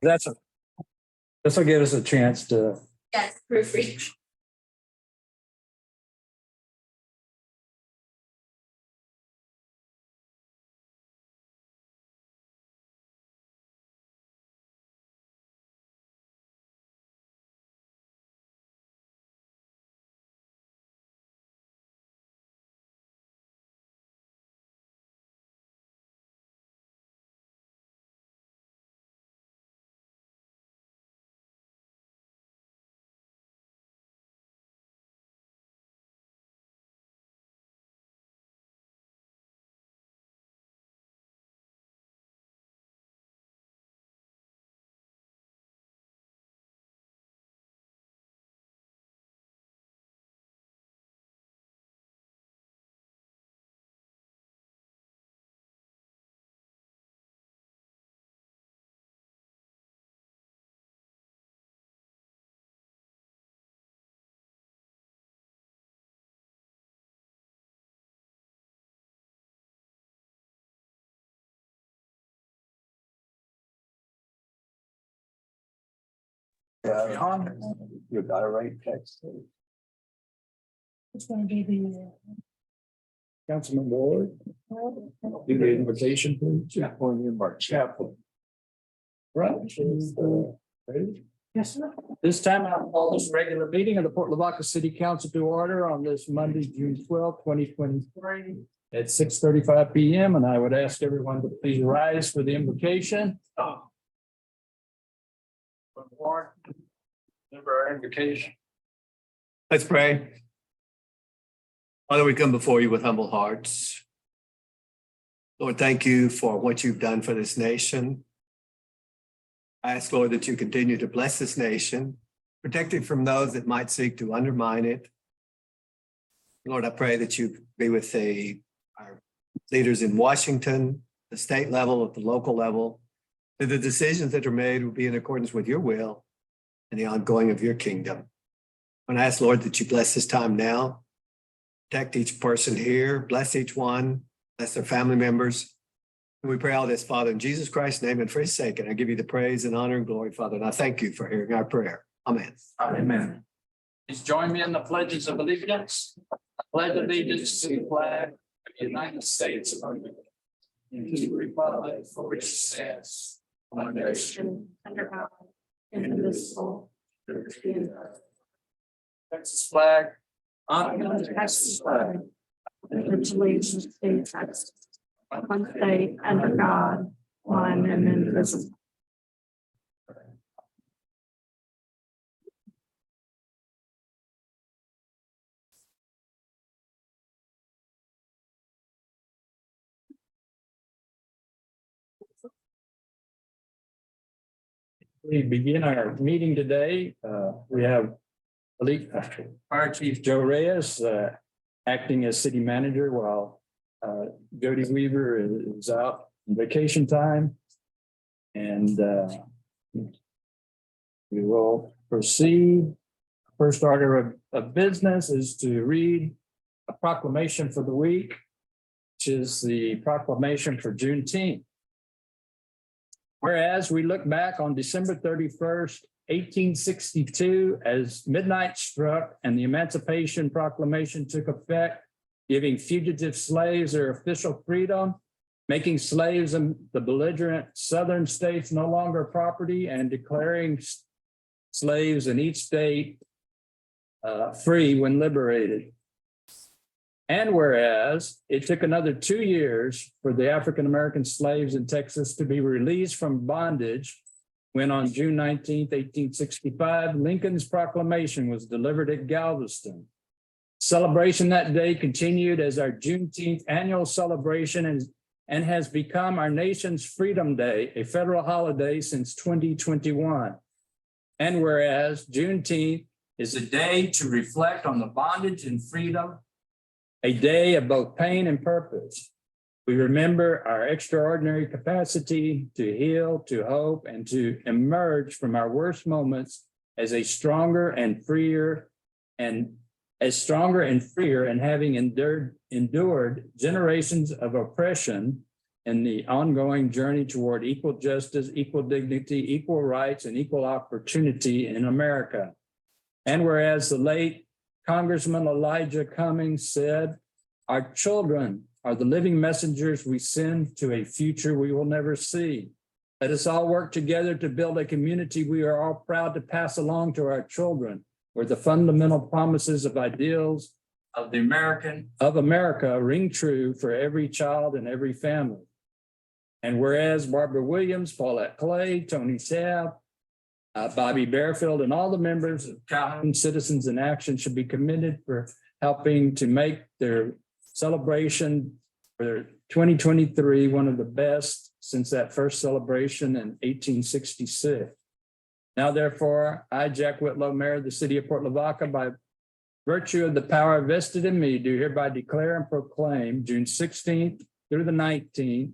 This will give us a chance to. Yes, proofread. You got it right, text. It's going to be the. Councilman Ward. Do the invitation, please. Yeah. On your march. Chapel. Right. Ready? Yes, sir. This time I'll call this regular meeting of the Port Lavaca City Council to order on this Monday, June 12th, 2023 at 6:35 p.m. And I would ask everyone to please rise for the invocation. Warren, remember our invocation. Let's pray. Father, we come before you with humble hearts. Lord, thank you for what you've done for this nation. I ask, Lord, that you continue to bless this nation, protect it from those that might seek to undermine it. Lord, I pray that you be with our leaders in Washington, the state level, at the local level, that the decisions that are made will be in accordance with your will and the ongoing of your kingdom. And I ask, Lord, that you bless this time now, protect each person here, bless each one, bless their family members. And we pray all this, Father, in Jesus Christ's name and for his sake. And I give you the praise and honor and glory, Father. And I thank you for hearing our prayer. Amen. Amen. Please join me in the pledges of allegiance. I pledge allegiance to the flag of the United States of America and to the republic for which it stands, one nation, Under God, indivisible. Texas flag, honor the Texas flag. And its allegiance to Texas. One state under God, one and indivisible. We begin our meeting today. We have Fire Chief Joe Reyes acting as city manager while Jody Weaver is out on vacation time. And we will proceed. First order of business is to read a proclamation for the week, which is the proclamation for Juneteenth. Whereas we look back on December 31st, 1862, as midnight struck and the Emancipation Proclamation took effect, giving fugitive slaves their official freedom, making slaves in the belligerent southern states no longer property, and declaring slaves in each state free when liberated. And whereas it took another 2 years for the African-American slaves in Texas to be released from bondage, when on June 19th, 1865, Lincoln's proclamation was delivered at Galveston. Celebration that day continued as our Juneteenth annual celebration and has become our nation's Freedom Day, a federal holiday since 2021. And whereas Juneteenth is a day to reflect on the bondage and freedom, a day of both pain and purpose. We remember our extraordinary capacity to heal, to hope, and to emerge from our worst moments as a stronger and freer and having endured generations of oppression in the ongoing journey toward equal justice, equal dignity, equal rights, and equal opportunity in America. And whereas the late Congressman Elijah Cummings said, our children are the living messengers we send to a future we will never see. Let us all work together to build a community we are all proud to pass along to our children, where the fundamental promises of ideals of America ring true for every child and every family. And whereas Barbara Williams, Paulette Clay, Tony Tabb, Bobby Bearfield, and all the members of Calhoun Citizens in Action should be commended for helping to make their celebration for 2023 one of the best since that first celebration in 1866. Now, therefore, I, Jack Whitlow, Mayor of the City of Port Lavaca, by virtue of the power vested in me, do hereby declare and proclaim June 16th through the 19th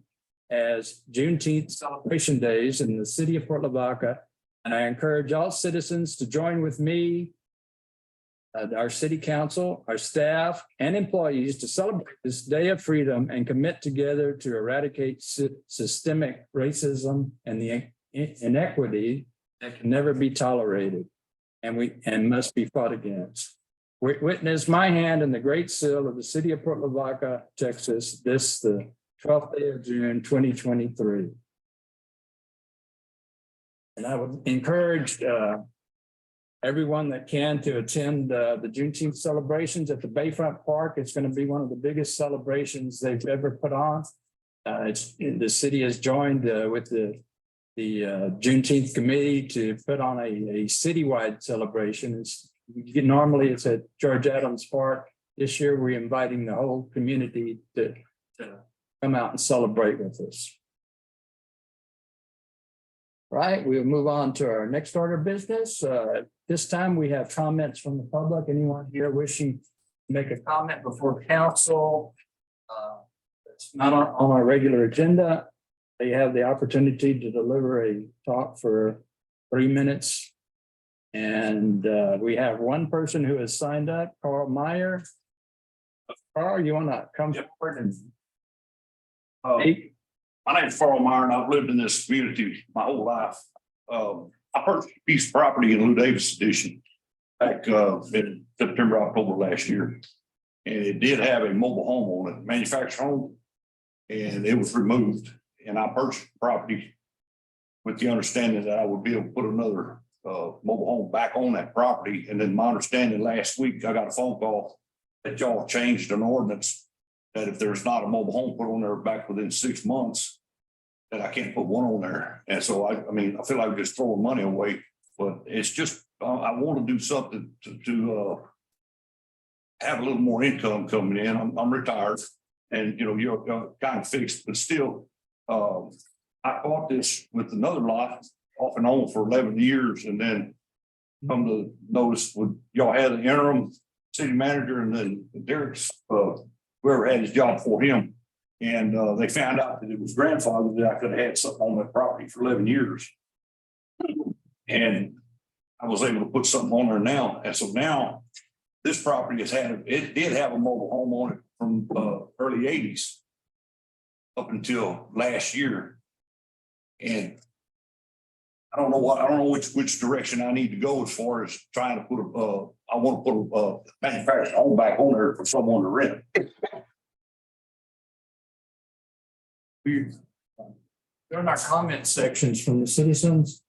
as Juneteenth celebration days in the City of Port Lavaca. And I encourage all citizens to join with me, our City Council, our staff, and employees to celebrate this day of freedom and commit together to eradicate systemic racism and the inequity that can never be tolerated and must be fought against. Witness my hand in the great seal of the City of Port Lavaca, Texas, this the 12th day of June, 2023. And I would encourage everyone that can to attend the Juneteenth celebrations at the Bayfront Park. It's going to be one of the biggest celebrations they've ever put on. The city has joined with the Juneteenth committee to put on a citywide celebration. Normally it's at George Adams Park. This year we're inviting the whole community to come out and celebrate with us. Right, we'll move on to our next order of business. This time we have comments from the public. Anyone here wishing to make a comment before council? It's not on our regular agenda. They have the opportunity to deliver a talk for 3 minutes. And we have one person who has signed up, Carl Meyer. Carl, you want to come forward and speak? My name is Carl Meyer, and I've lived in this community my whole life. I purchased a piece of property in Lou Davis Edition back in September, October last year. And it did have a mobile home on it, manufactured home, and it was removed. And I purchased the property with the understanding that I would be able to put another mobile home back on that property. And then my understanding last week, I got a phone call that y'all changed an ordinance that if there's not a mobile home put on there back within 6 months, that I can't put one on there. And so I mean, I feel like I'm just throwing money away, but it's just, I want to do something to have a little more income coming in. I'm retired and, you know, you're kind of fixed, but still, I bought this with another lot off and on for 11 years. And then come to notice with y'all had an interim city manager and then Derek's, whoever had his job for him. And they found out that it was grandfathered that I could have had something on that property for 11 years. And I was able to put something on there now. And so now this property it did have a mobile home on it from early 80s up until last year. And I don't know which direction I need to go as far as trying to put I want to put a manufactured home back on there for someone to rent. During our comment sections from the citizens,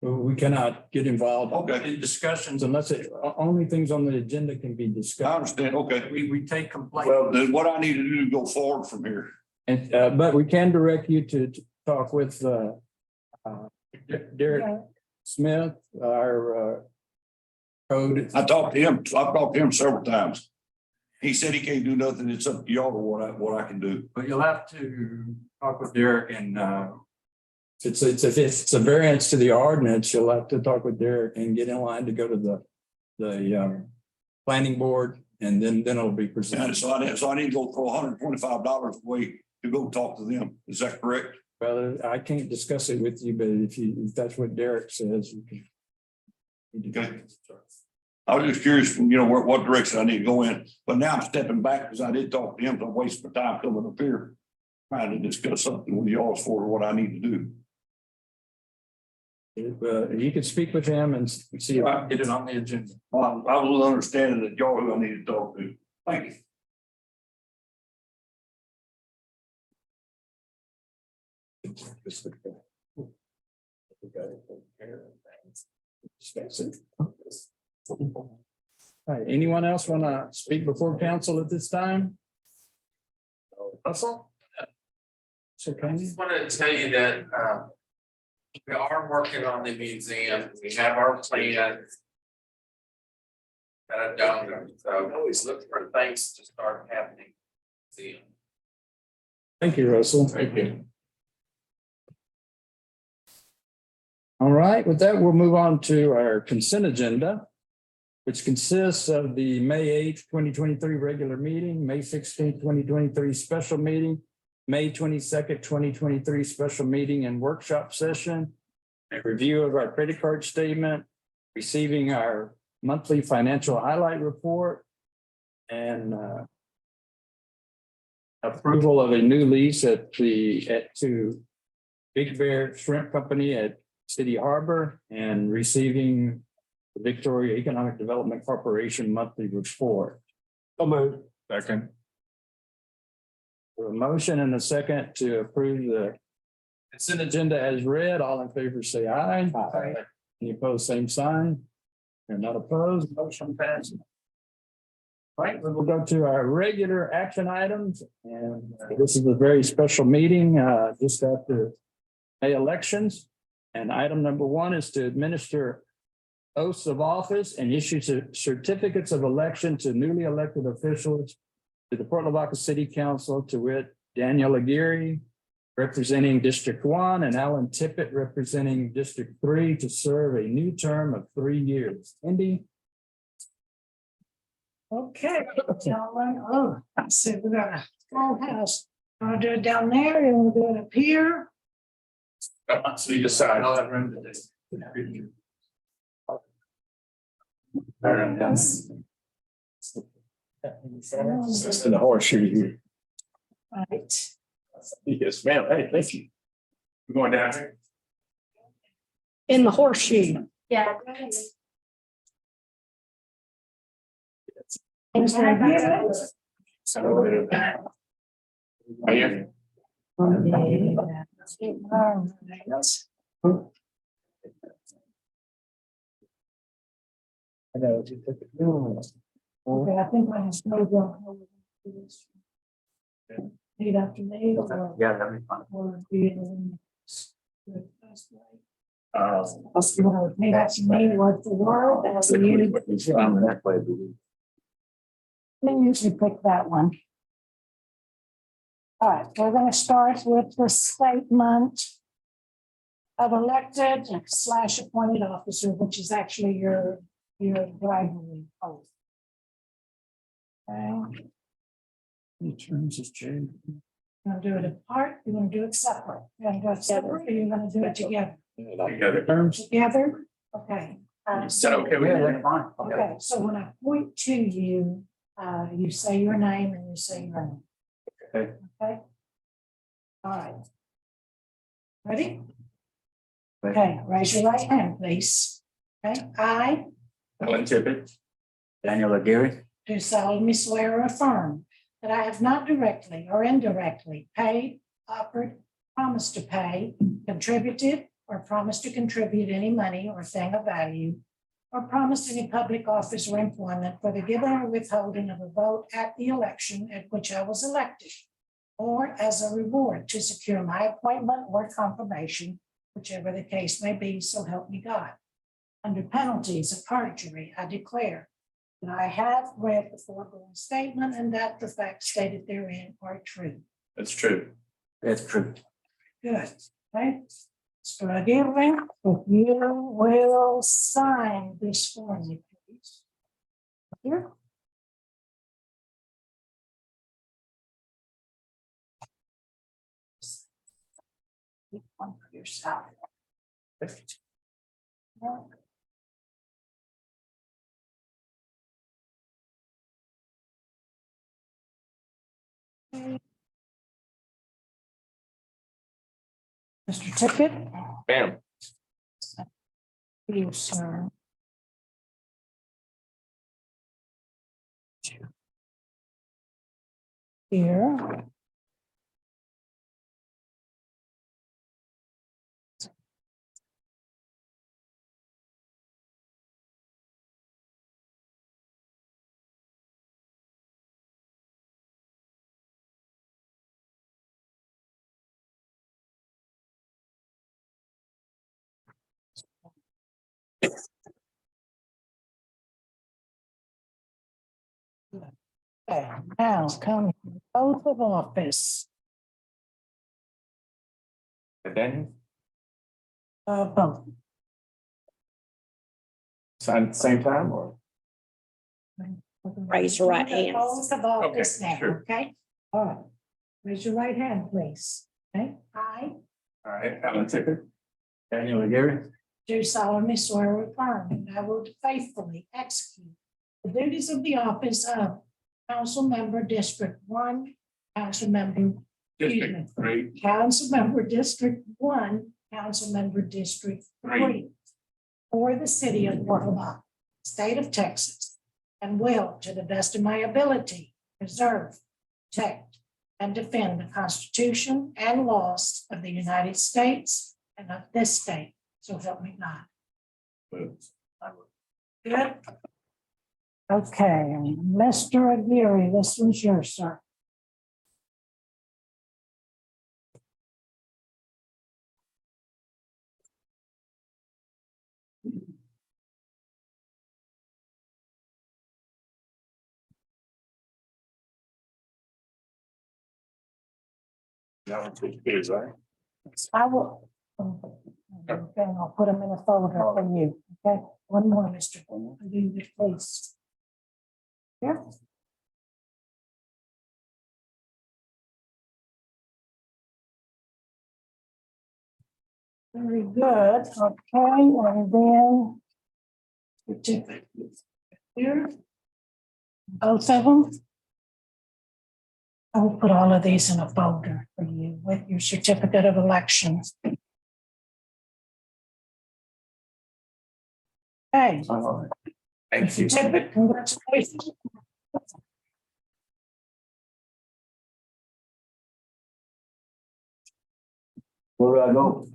we cannot get involved in discussions unless only things on the agenda can be discussed. I understand. Okay. We take complaints. Well, then what I need to do to go forward from here. And but we can direct you to talk with Derek Smith, our code. I've talked to him several times. He said he can't do nothing. It's up to y'all to what I can do. But you'll have to talk with Derek and if it's a variance to the ordinance, you'll have to talk with Derek and get in line to go to the planning board, and then it'll be presented. So I need to go throw $125 away to go talk to them. Is that correct? Well, I can't discuss it with you, but if that's what Derek says, you can. Okay. I was just curious, what direction I need to go in, but now I'm stepping back because I did talk to him, so I wasted my time coming up here. trying to discuss something with y'all as for what I need to do. You could speak with him and see if I can get it on the agenda. I was understanding that y'all who I need to talk to. Thank you. All right, anyone else want to speak before council at this time? Russell? So I can you? just wanted to tell you that we are working on the museum. We have our plan. Got a donor, so always look for things to start happening. See. Thank you, Russell. Thank you. All right, with that, we'll move on to our consent agenda, which consists of the May 8th, 2023 regular meeting, May 16th, 2023 special meeting, May 22nd, 2023 special meeting and workshop session, a review of our credit card statement, receiving our monthly financial highlight report, and approval of a new lease to Big Bear Shrimp Company at City Harbor, and receiving the Victoria Economic Development Corporation monthly report. Second. A motion and a second to approve the consent agenda as read. All in favor, say aye. Aye. Any opposed, same sign. They're not opposed, motion passes. All right, we'll go to our regular action items, and this is a very special meeting just after May elections. And item number one is to administer oaths of office and issue certificates of election to newly elected officials to the Port Lavaca City Council, to wit, Daniel Aguirre, representing District 1, and Alan Tippett, representing District 3, to serve a new term of 3 years. Indy? Okay, gentlemen. Oh, I said we got a full house. Want to do it down there and we'll do it up here? So you decide. I'll have room to do. Just in the horseshoe here. Right. Yes, ma'am. Hey, thank you. We're going down here. In the horseshoe. Yeah. Are you? I know. Okay, I think I have to go. Need after me or? Yeah, that'd be fine. Or be in. Need after me, word for word, as you. That way. They usually pick that one. All right, we're going to start with the statement of elected / appointed officer, which is actually your bribery oath. Okay, Any terms has changed. you want to do it apart? You want to do it separate? You want to do it separate, or you want to do it together? Together. Terms? Together? Okay. Is that okay with you? Fine. Okay, so when I point to you, you say your name and you say your name. Okay. Okay. All right. Ready? Okay, raise your right hand, please. Okay, I Alan Tippett. Daniel Aguirre. do solemnly swear or affirm that I have not directly or indirectly paid, offered, promised to pay, contributed, or promised to contribute any money or thing of value, or promised any public office or employment for the giving or withholding of a vote at the election at which I was elected, or as a reward to secure my appointment or confirmation, whichever the case may be, so help me God. Under penalties of perjury, I declare that I have read the foregoing statement and that the facts stated therein are true. That's true. That's true. Good, right? So again, if you will sign this for me, please. Here. Keep one for yourself. Mr. Tippett? Bam. You, sir. Here. Okay, now come oath of office. Daniel, Both. sign at the same time or? Raise your right hand. Oath of office Okay, now, sure. okay? All right. Raise your right hand, please. Okay, I All right, Alan Tippett. Daniel Gary. do solemnly swear or affirm that I will faithfully execute the duties of the office of council member District One, council member, District three. council member District One, council member District Three for the city of Lavaca, state of Texas, and will, to the best of my ability, preserve, protect, and defend the Constitution and laws of the United States and of this state. So help me God. Good. Okay, Mr. Aguirre, this one's yours, sir. That one's his, right? I will. Okay, I'll put them in a folder for you, okay? One more, Mr. Aguirre, please. Here. Very good, okay, and then. Certificate. Here. Both of them. I will put all of these in a folder for you with your certificate of election. Okay. Thank you. Certificate, congratulations. Where do I go?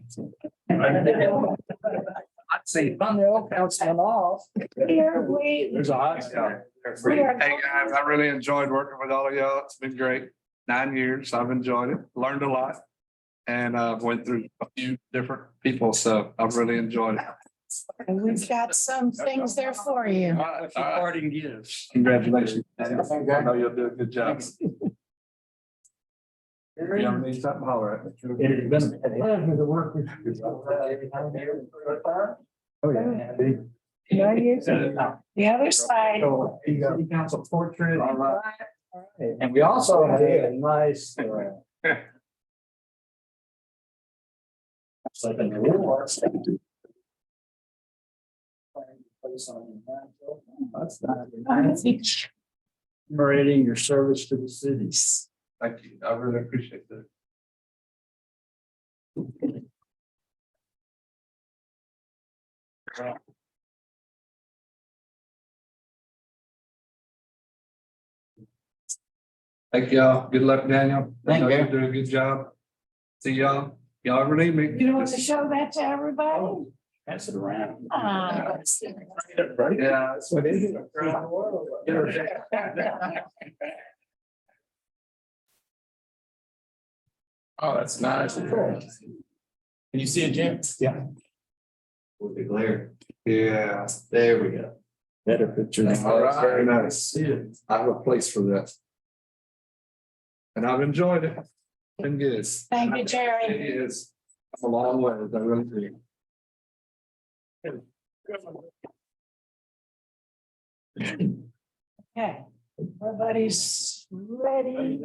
I'd say thumbnail counts them off. Here we. There's a hot spot. we are Hey, guys, I really enjoyed working with all of y'all. It's been great. 9 years. I've enjoyed it, learned a lot. And went through a few different people, so I've really enjoyed it. And we've got some things there for you. Parting gifts. Congratulations. I know you'll do a good job. If you ever need something, holler at me. It has been a pleasure to work with you. Oh, yeah. No, you- The other side. So, City Council portrait. All right. And we also have a nice. It's like a reward. That's not. Commemorating your service to the cities. Thank you. I really appreciate that. Thank y'all. Good luck, Daniel. I know Thank you. you're doing a good job. See y'all. Y'all ever need me? You want to show that to everybody? Pass it around. Ah. Yeah, that's what it is. Oh, that's nice. Can you see it, Jim? Yeah. With the glare. Yeah. There we go. Better picture. All right, very nice. I have a place for that. And I've enjoyed it. Been good. Thank you, Jerry. It is. I'm a long way, I really do. Okay, everybody's ready.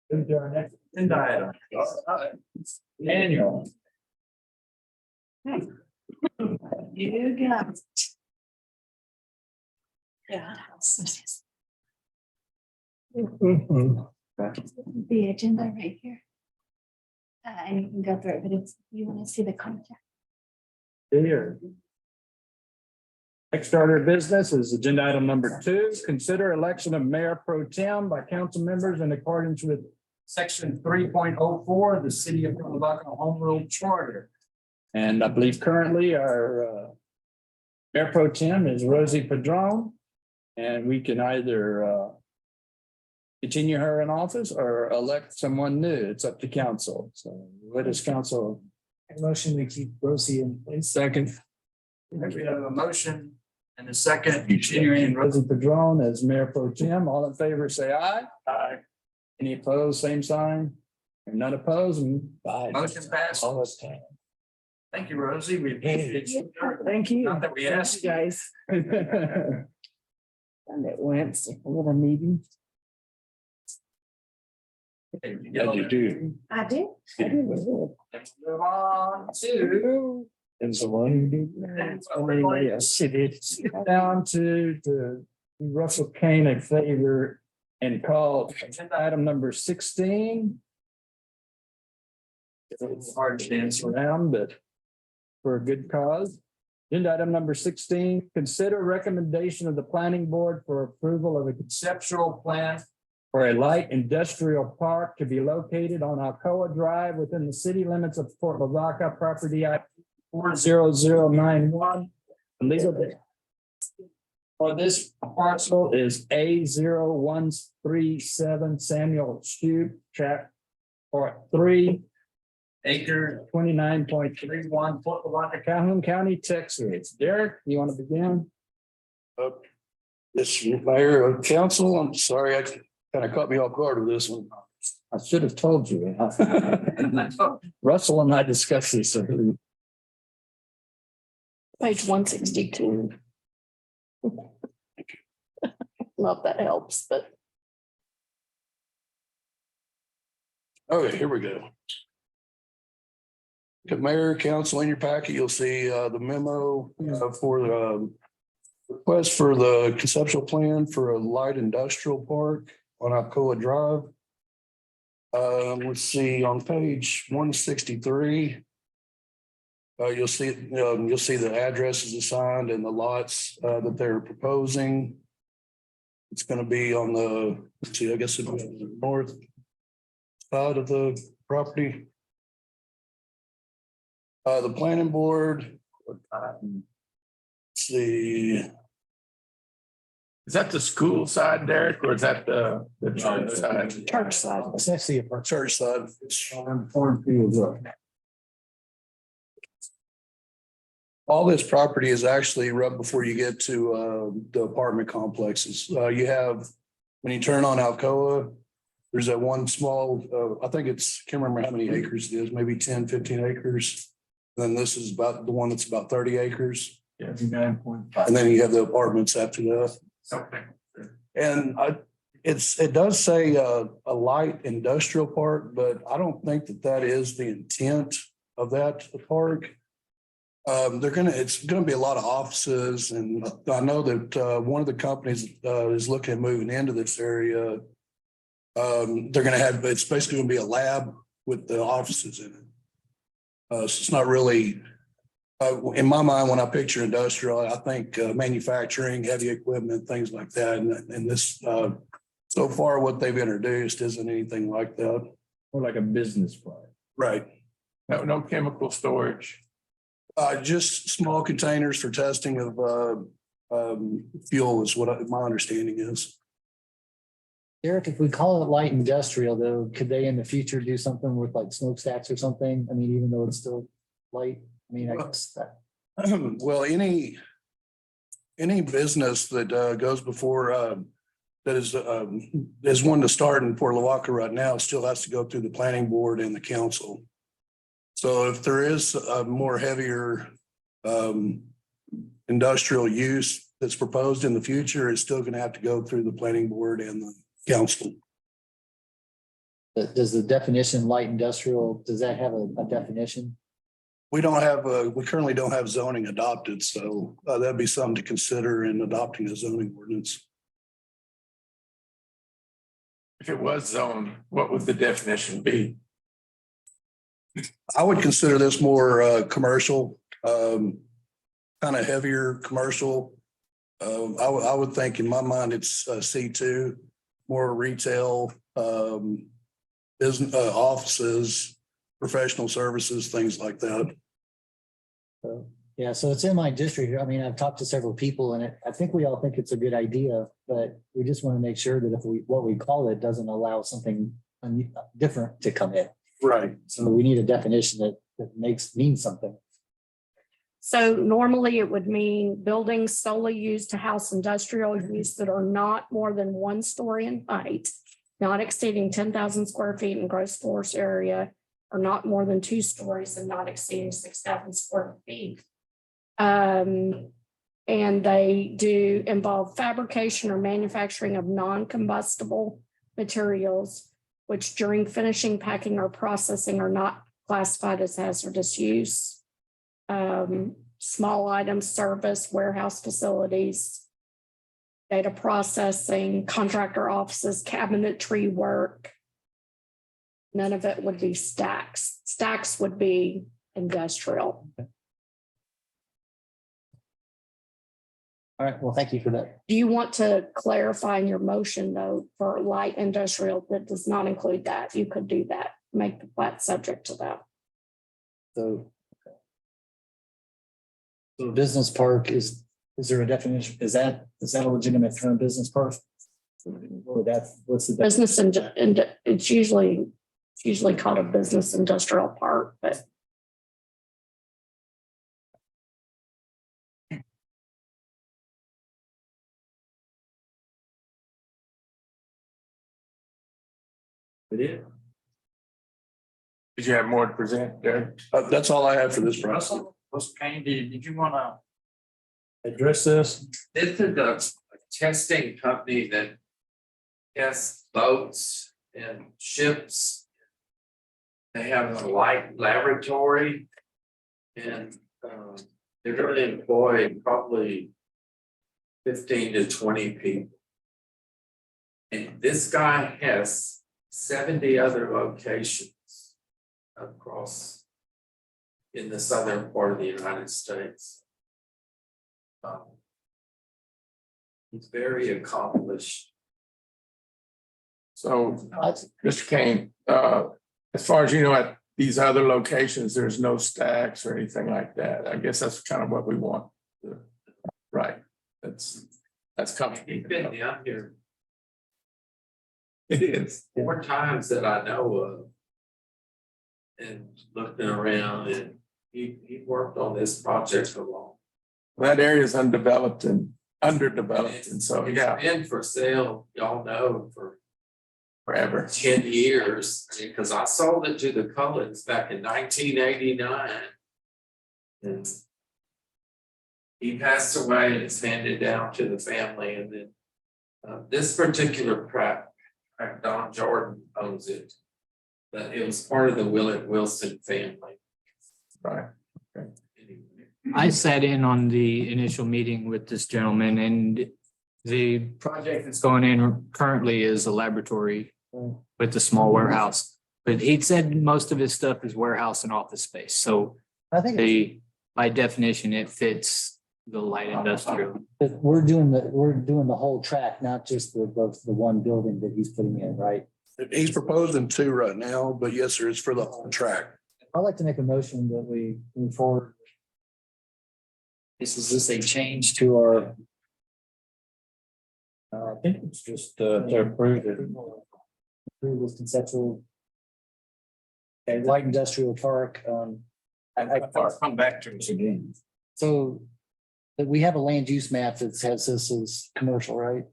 Into our next agenda item. Annual. You got it. Yeah. The agenda right here. And you can go through it, but it's, you want to see the contact. Here. Next order of business is agenda item number 2, consider election of mayor pro tem by council members in accordance with section 3.04 of the city of Lavaca Home Rule Charter. And I believe currently our mayor pro tem is Rosie Padron. And we can either continue her in office or elect someone new. It's up to council. So what is council? Motion to keep Rosie in place. Second. We have a motion and a second, continuing Rosie Padron as mayor pro tem. All in favor, say aye. Aye. Any opposed, same sign? None opposed, and aye. Motion passed. All this time. Thank you, Rosie. We appreciate you. Thank you. Not that we asked you. Guys. And it went, a little meeting. Yeah, you do. I did. Move on to. Is the one who did. Anybody else, she did. Down to Russell Kane a favor and call agenda item number 16. It's hard to dance around, but for a good cause. Agenda item number 16, consider recommendation of the planning board for approval of a conceptual plan for a light industrial park to be located on Alcoa Drive within the city limits of Fort Lavaca, property ID 40091. The legal date for this parcel is A0137 Samuel Stube, tract part 3, acre 29.31, Fort Lavaca, Calhoun County, Texas. Derek, you want to begin? This mayor of council, I'm sorry, I kind of caught me off guard with this one. I should have told you. Russell and I discussed this earlier. Page 162. Love that helps, but Okay, here we go. The mayor, council, in your packet, you'll see the memo for the request for the conceptual plan for a light industrial park on Alcoa Drive. Let's see, on page 163. You'll see the addresses assigned and the lots that they're proposing. It's going to be on the, let's see, I guess it's the north side of the property. The planning board. Let's see. Is that the school side, Derek, or is that the church side? church side. That's the Church side. cornfields up. All this property is actually right before you get to the apartment complexes. You have, when you turn on Alcoa, there's that one small, I think it's, can't remember how many acres it is, maybe 10, 15 acres. Then this is about the one that's about 30 acres. Yeah, 9.5. And then you have the apartments after that. Okay. And it does say a light industrial park, but I don't think that is the intent of that park. It's gonna be a lot of offices, and I know that one of the companies is looking at moving into this area. They're gonna have, it's basically gonna be a lab with the offices in it. So it's not really, in my mind, when I picture industrial, I think manufacturing, heavy equipment, things like that. And this, so far, what they've introduced isn't anything like that. More like a business park. Right. No chemical storage. Just small containers for testing of fuel is what my understanding is. Eric, if we call it light industrial though, could they in the future do something with like smokestacks or something? I mean, even though it's still light, I mean, I guess that. Well, any business that goes before that is one to start in Fort Lavaca right now still has to go through the planning board and the council. So if there is a more heavier industrial use that's proposed in the future, it's still going to have to go through the planning board and the council. Does the definition light industrial, does that have a definition? We currently don't have zoning adopted, so that'd be something to consider in adopting a zoning ordinance. If it was zoned, what would the definition be? I would consider this more commercial, kind of heavier commercial. I would think in my mind it's C2, more retail, business, offices, professional services, things like that. So, yeah, so it's in my district. I mean, I've talked to several people and I think we all think it's a good idea, but we just want to make sure that if what we call it doesn't allow something different to come in. Right. So we need a definition that means something. So normally it would mean buildings solely used to house industrial use that are not more than 1 story in height, not exceeding 10,000 square feet in gross floor area, or not more than 2 stories and not exceeding 6,000 square feet. And they do involve fabrication or manufacturing of non-combustible materials, which during finishing, packing, or processing are not classified as hazardous use. Small items, service, warehouse facilities, data processing, contractor offices, cabinetry work. None of it would be stacks. Stacks would be industrial. All right, well, thank you for that. Do you want to clarify in your motion, though, for light industrial that does not include that? You could do that, make the plat subject to that. So. So business park is there a definition? Is that a legitimate term, business park? Or what's the? Business and it's usually called a business industrial park, but. It is. Did you have more to present, Derek? That's all I have for this process. Mr. Kane, did you want to address this? This is a testing company that tests boats and ships. They have a light laboratory. And they're going to employ probably 15 to 20 people. And this guy has 70 other locations across in the southern part of the United States. He's very accomplished. So, Mr. Kane, as far as you know, at these other locations, there's no stacks or anything like that. I guess that's kind of what we want. Right. That's comfortable. He's been down here It is. 4 times that I know of. And looking around, and he worked on this project for long. That area is undeveloped and underdeveloped, and so, It's yeah, been for sale, y'all know, for forever. 10 years, because I sold it to the Cullens back in 1989. And he passed away and it's handed down to the family. And then this particular tract, Don Jordan owns it. But it was part of the Willett Wilson family. Right. Anyway. I sat in on the initial meeting with this gentleman, and the project that's going in currently is a laboratory with a small warehouse. But he said most of his stuff is warehouse and office space. So I think by definition, it fits the light industrial. we're doing the whole track, not just the one building that he's putting in, right? He's proposing 2 right now, but yes, sir, it's for the whole track. I'd like to make a motion that we move forward. Is this a change to our? I think it's just to approve it. Approve this conceptual. Okay, light industrial park, I'll come back to this again. so. But we have a land use map that says this is commercial, right?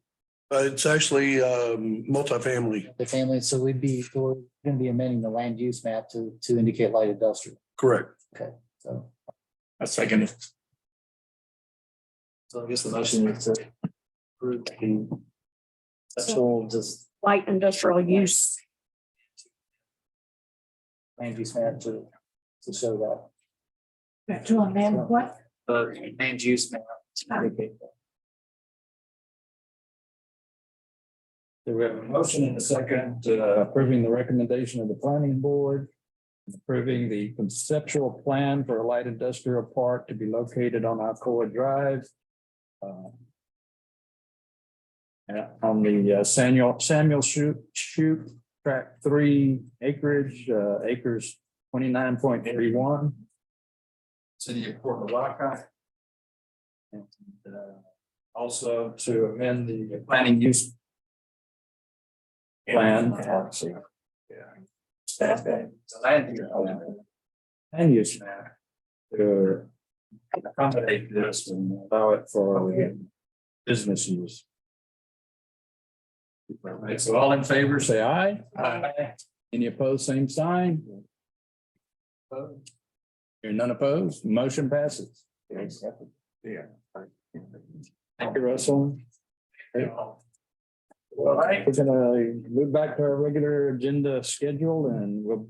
It's actually multifamily, The family, so we're gonna be amending the land use map to indicate light industrial. correct. Okay, so. I second it. So I guess the motion is to approve the conceptual just Light industrial use. land use map to show that. To amend what? The land use map. to indicate that. So we have a motion and a second approving the recommendation of the planning board Approving the conceptual plan for a light industrial park to be located on Alcoa Drive. On the Samuel Shoot track 3 acreage, acres 29.31. City of Port Lavaca. And also to amend the planning use plan. Land use map to accommodate this and allow it for business use. Right, so all in favor, say aye. Aye. Any opposed, same sign. Hearing none opposed, motion passes. Yeah. Thank you, Russell. All right, we're gonna move back to our regular agenda schedule and we'll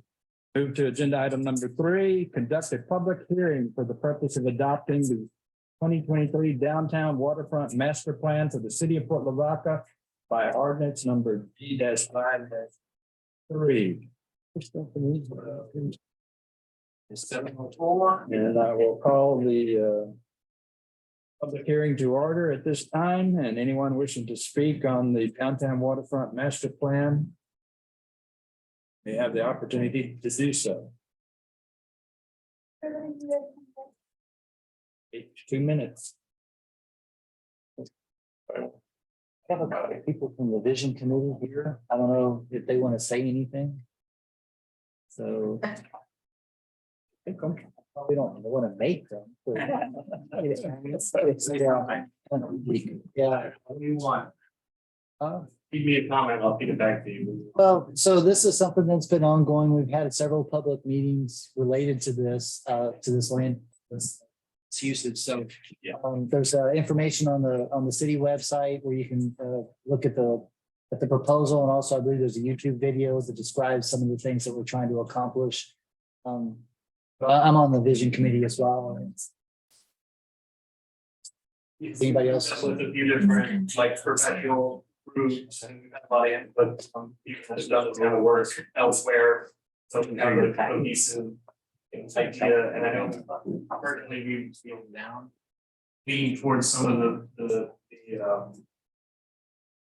move to agenda item number 3, conduct a public hearing for the purpose of adopting the 2023 downtown waterfront master plan for the city of Port Lavaca by ordinance number D-5-3. It's 7:04, and I will call the public hearing to order at this time, and anyone wishing to speak on the downtown waterfront master plan may have the opportunity to do so. 2 minutes. I have a couple of people from the vision committee here. I don't know if they want to say anything. So. We don't want to make them. Yeah. What do you want? Give me a comment, I'll feed it back to you. Well, so this is something that's been ongoing. We've had several public meetings related to this land. This usage. So there's information on the city website where you can look at the proposal, and also I believe there's a YouTube video that describes some of the things that we're trying to accomplish. I'm on the vision committee as well. Anybody else? With a few different like professional groups and we've had a lot of input from people who've done this kind of work elsewhere. So we kind of cohesive idea, and I know currently we feel down. Leaning towards some of the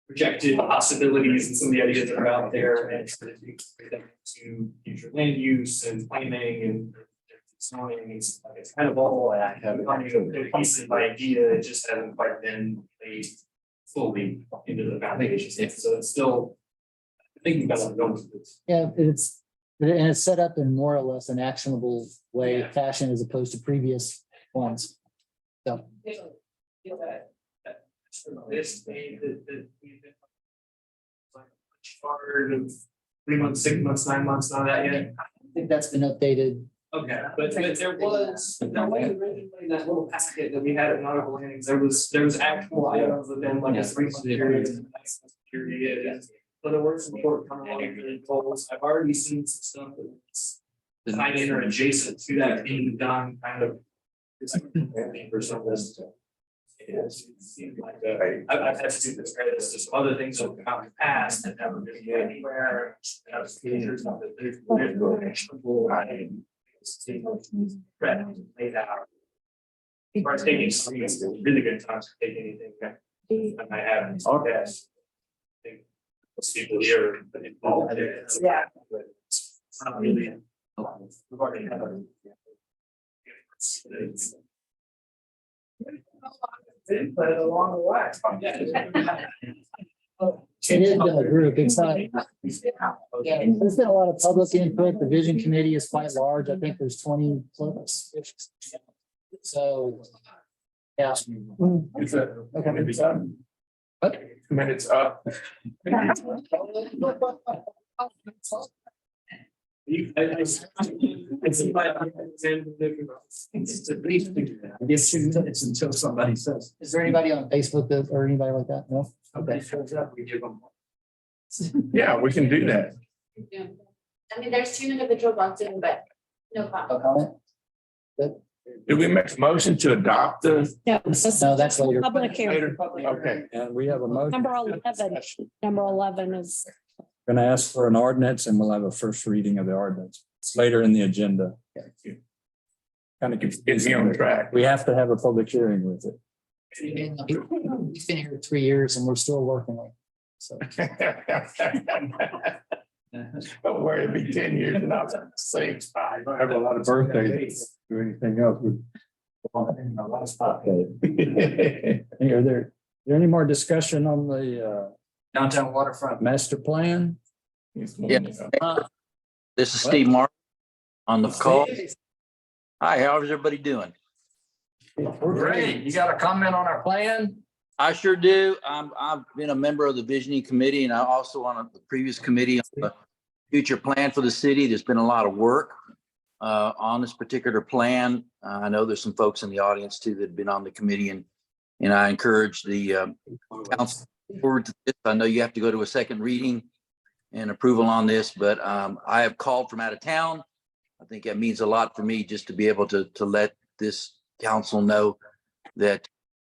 projected possibilities and some of the ideas that are out there and to future land use and planning and zoning. It's kind of all becoming a cohesive idea. It just hasn't quite been laid fully into the foundation. So it's still, I think we've got to go with this. Yeah, it's set up in more or less an actionable way, fashion, as opposed to previous ones. So. This made that we've been like hard of 3 months, 6 months, 9 months, none of that yet. I think that's been updated. Okay, but there was originally that little packet that we had at Nautical Landings, there was actual items within like a 3 month period. And a 9 month period. But there were some work coming along really goals. I've already seen some stuff that's tied in or adjacent to that being done, kind of. For some of this. It seemed like I've had students credit to some other things that have come in the past that never been anywhere. There's no actionable. Laid out. Or taking some really good times to take anything. And I haven't. Okay. I think most people here are involved. Yeah. But it's not really. We've already had a. But along the way. It is in a group, it's not. There's been a lot of public input. The vision committee is quite large. I think there's 20 plus. So. Yeah. Okay. What? 2 minutes up. I guess 2 minutes until somebody says. Is there anybody on Facebook or anybody like that? No? Somebody shows up, we give them. Yeah, we can do that. Yeah. I mean, there's 2 individuals on Zoom, but no No comment. comment? Do we make a motion to adopt the? No, No, that's later. public hearing. Okay. And we have a motion. Number 11 is, Going to ask for an ordinance and we'll have a first reading of the ordinance. It's later in the agenda. Kind of gets me on track. We have to have a public hearing with it. We've been here 3 years and we're still working on it. So. Don't worry, it'll be 10 years and I'll have the same spot. I have a lot of birthdays. Do anything else with. Hey, Are there any more discussion on the downtown waterfront master plan? Yeah. This is Steve Mark on the call. Hi, how's everybody doing? We're great. You got a comment on our plan? I sure do. I've been a member of the visioning committee and I also on the previous committee on the future plan for the city. There's been a lot of work on this particular plan. I know there's some folks in the audience too that have been on the committee and I encourage the council forward to this. I know you have to go to a second reading and approval on this, but I have called from out of town. I think that means a lot for me just to be able to let this council know that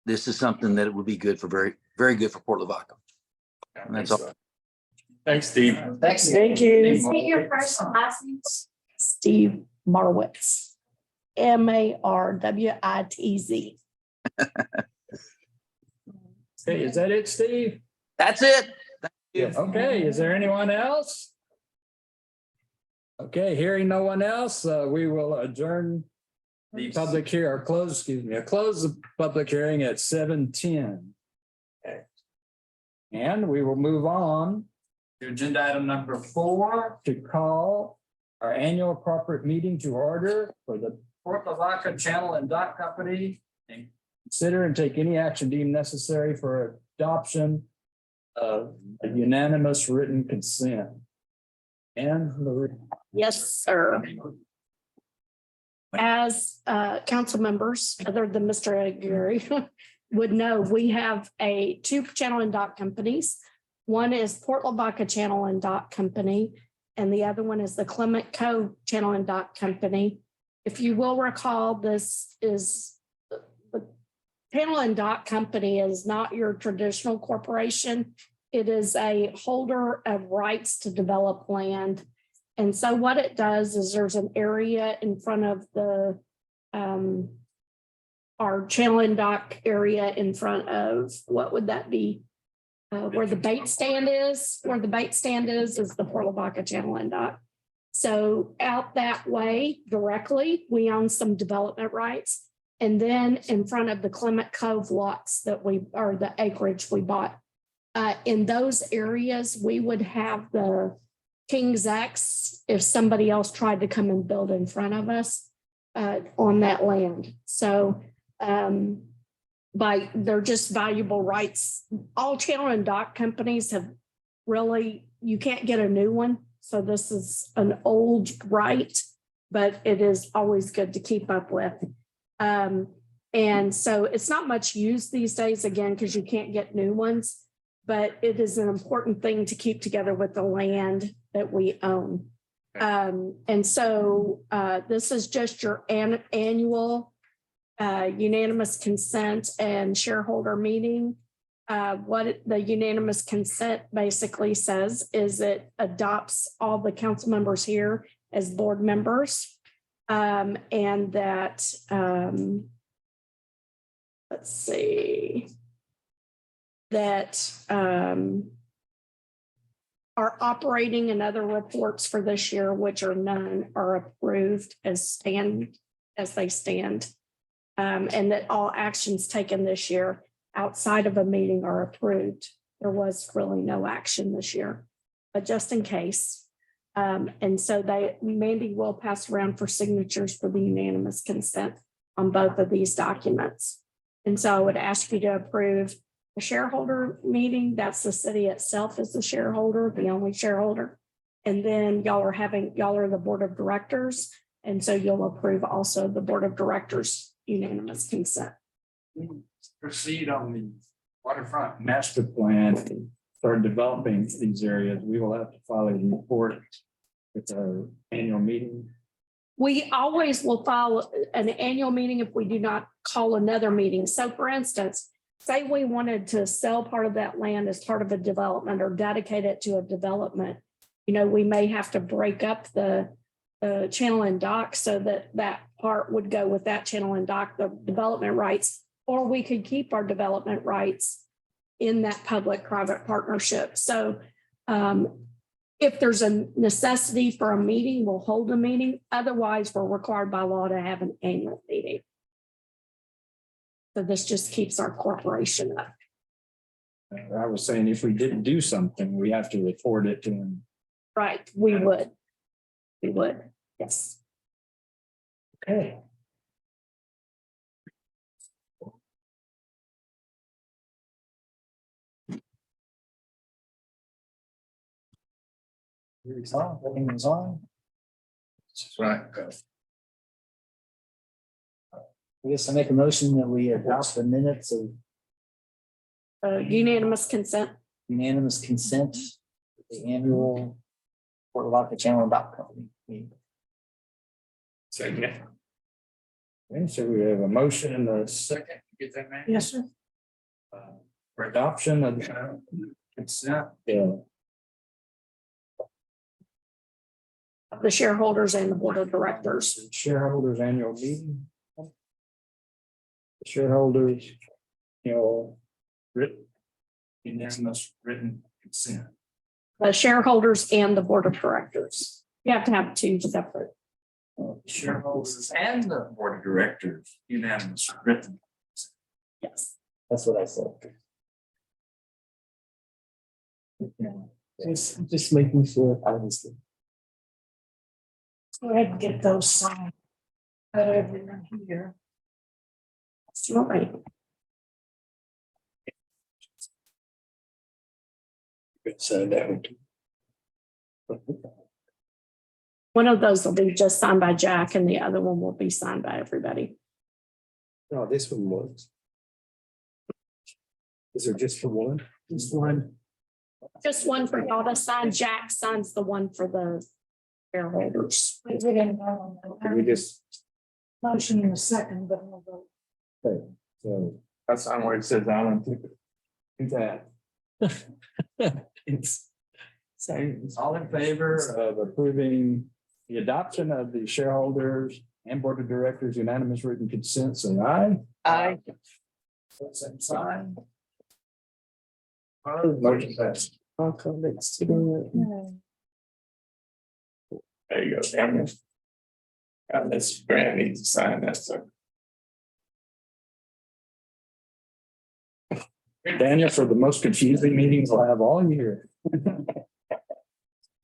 this is something that would be good for very, very good for Port Lavaca. And that's all. Thanks, Steve. Thanks. Thank you. State your first and last name. Steve Marwitz. Marwitz. Okay, is that it, Steve? That's it. Okay, is there anyone else? Okay, hearing no one else, we will adjourn the public here or close the public hearing at 7:10. Okay. And we will move on to agenda item number 4 to call our annual corporate meeting to order for the Port Lavaca Channel and Dock Company and consider and take any action deemed necessary for adoption of a unanimous written consent. And Yes, sir. As council members, other than Mr. Aguirre, would know, we have two channel and dock companies. One is Port Lavaca Channel and Dock Company, and the other one is the Clement Cove Channel and Dock Company. If you will recall, this is the Channel and Dock Company is not your traditional corporation. It is a holder of rights to develop land. And so what it does is there's an area in front of the our channel and dock area in front of, what would that be? Where the bait stand is, is the Port Lavaca Channel and Dock. So out that way directly, we own some development rights. And then in front of the Clement Cove lots that or the acreage we bought. In those areas, we would have the King's X if somebody else tried to come and build in front of us on that land. So they're just valuable rights. All channel and dock companies have really, you can't get a new one. So this is an old right, but it is always good to keep up with. And so it's not much used these days, again, because you can't get new ones, but it is an important thing to keep together with the land that we own. And so this is just your annual unanimous consent and shareholder meeting. What the unanimous consent basically says is it adopts all the council members here as board members. And that, let's see, that our operating and other reports for this year, which are none, are approved as they stand. And that all actions taken this year outside of a meeting are approved. There was really no action this year, but just in case. And so Mandy will pass around for signatures for the unanimous consent on both of these documents. And so I would ask you to approve a shareholder meeting. That's the city itself as the shareholder, the only shareholder. And then y'all are the board of directors. And so you'll approve also the board of directors unanimous consent. Proceed on the waterfront master plan, start developing these areas. We will have to file a report with our annual meeting. We always will file an annual meeting if we do not call another meeting. So for instance, say we wanted to sell part of that land as part of a development or dedicate it to a development, we may have to break up the channel and dock, so that that part would go with that channel and dock, the development rights, or we could keep our development rights in that public-private partnership. So if there's a necessity for a meeting, we'll hold a meeting. Otherwise, we're required by law to have an annual meeting. So this just keeps our corporation up. I was saying if we didn't do something, we have to report it to them. Right, we would. We would, yes. Okay. Everything is on. Right. I guess I make a motion that we adopt the minutes of Unanimous consent. unanimous consent, the annual Port Lavaca Channel and Dock Company meeting. Second. Okay, so we have a motion and a second. Get that, man? Yes, sir. For adoption of consent. Yeah. The shareholders and the board of directors. Shareholders annual meeting. Shareholders, written. Unanimous written consent. The shareholders and the board of directors. You have to have two separate. Shareholders and the board of directors unanimous written. Yes. That's what I said. Just making sure, obviously. Go ahead and get those signed. Got everyone here. All right. So that would. One of those will be just signed by Jack and the other one will be signed by everybody. No, this one was. Is there just for one? Just one. Just one for y'all to sign. Jack signs the one for the shareholders. We didn't know. We just, Motion in a second, but we'll vote. okay, so That's on where it says I don't think. do that. It's. So all in favor of approving the adoption of the shareholders and board of directors unanimous written consent, say aye. Aye. Same sign. Motion passed. I'll come next to the. There you go, Daniel. This Grant needs to sign that, sir. Daniel, for the most confusing meetings I'll have all year.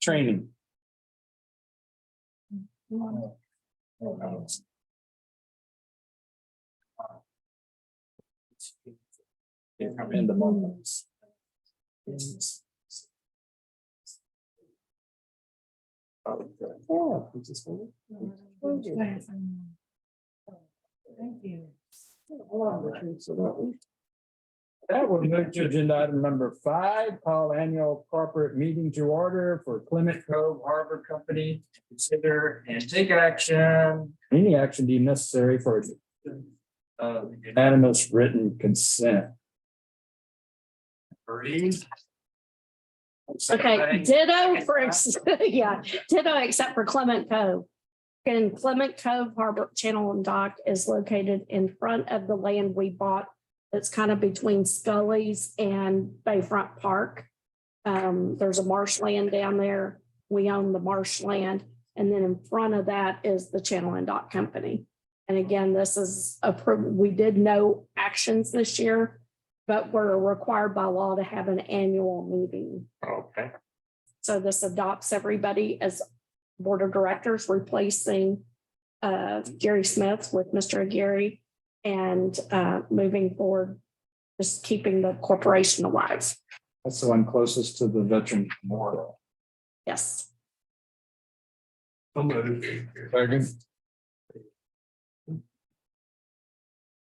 Training. I'm in the moments. Thank you. That will move to agenda item number 5, call annual corporate meeting to order for Clement Cove Harbor Company. Consider and take action, any action deemed necessary for unanimous written consent. Okay, ditto for, yeah, ditto except for Clement Cove. And Clement Cove Harbor Channel and Dock is located in front of the land we bought. It's kind of between Scully's and Bayfront Park. There's a marshland down there. We own the marshland. And then in front of that is the Channel and Dock Company. And again, this is we did no actions this year, but we're required by law to have an annual meeting. Okay. So this adopts everybody as board of directors, replacing Gary Smith with Mr. Aguirre, and moving forward, just keeping the corporation alive. That's the one closest to the veteran memorial. Yes. Second.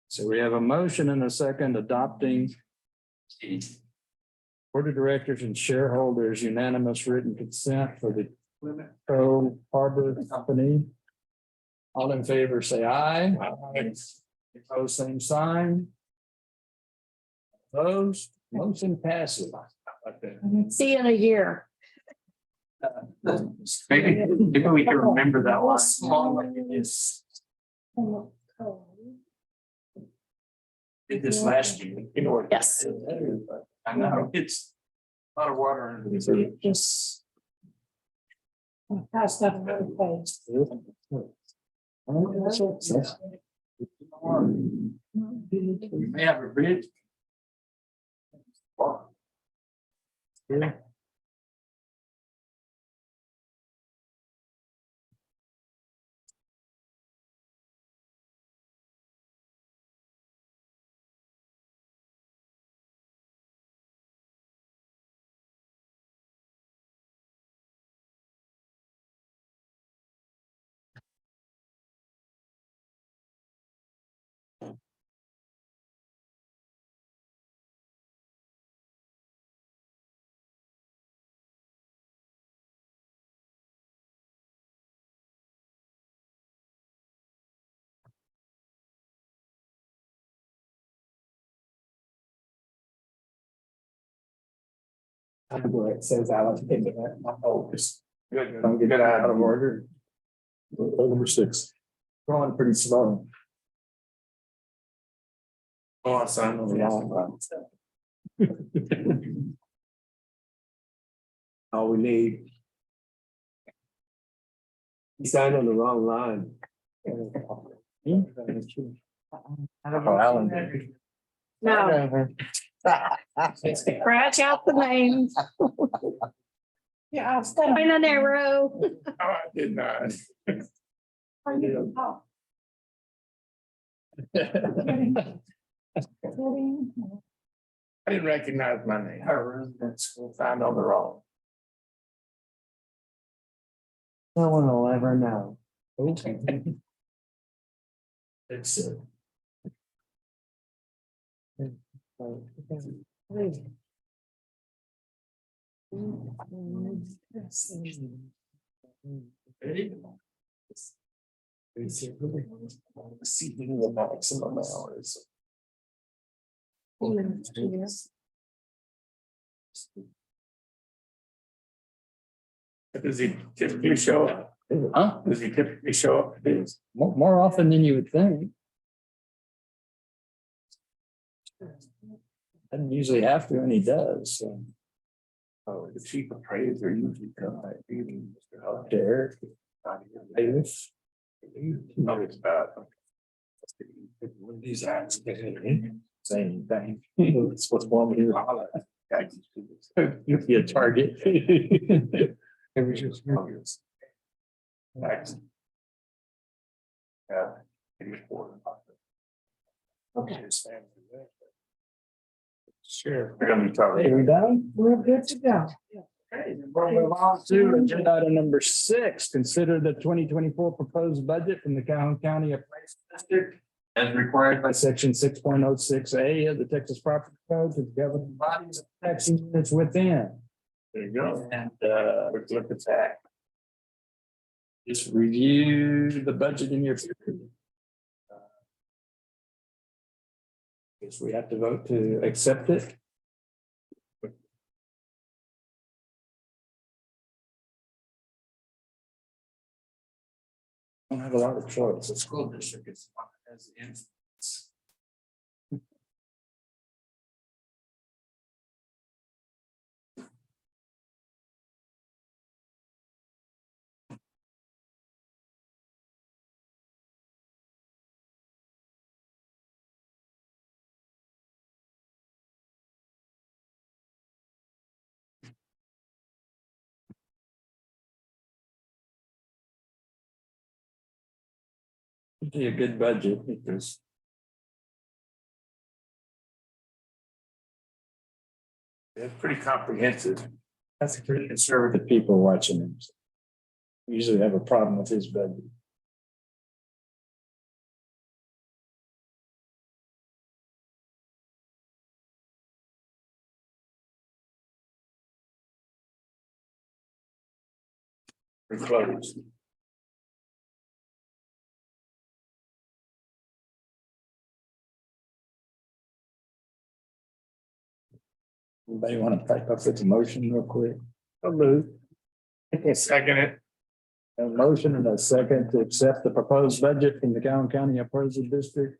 So we have a motion and a second adopting the board of directors and shareholders unanimous written consent for the Clement Cove Harbor Company. All in favor, say aye. Opposed, same sign. Opposed, motion passes. See you in a year. Maybe we can remember that one. Small like it is. Did this last year. You know what? Yes. I know, it's a lot of water. in it. Just. Pass that another page. We may have a bridge. Where it says Alex. Oh, it's good. Don't get out of order. Number 6. Going pretty slow. Oh, I signed on the wrong one. All we need. You signed on the wrong line. Oh, Alan did. No, scratch out the name. Yeah, I've got. Find an arrow. No, I did not. I didn't recognize my name. Her residence will find on the wrong. No one will ever know. It's Exceeding the maximum hours. Does he typically show up? Huh? Does he typically show up? More often than you would think. Doesn't usually have to, and he does, so. Oh, the chief appraiser usually come by meeting Mr. Derek. Davis. No, it's bad. These acts, same thing. It's what's wrong with you. You'd be a target. It was just obvious. Next. Yeah. Okay. Sure. We're gonna be talking. Are we done? We're good to go. Okay, then we'll move on to agenda item number 6. Consider the 2024 proposed budget from the Calhoun County Appraisal District as required by section 6.06A of the Texas Property Code to the governing bodies of taxing units within. There you go. And Quick look at that. just review the budget in your. Guess we have to vote to accept it. Don't have a lot of choice. The school district is one that has the influence. Be a good budget because. It's pretty comprehensive. That's pretty conservative people watching him. Usually have a problem with his budget. We're closed. Anybody want to type up with the motion real quick? I'll move. Second it. A motion and a second to accept the proposed budget from the Calhoun County Appraisal District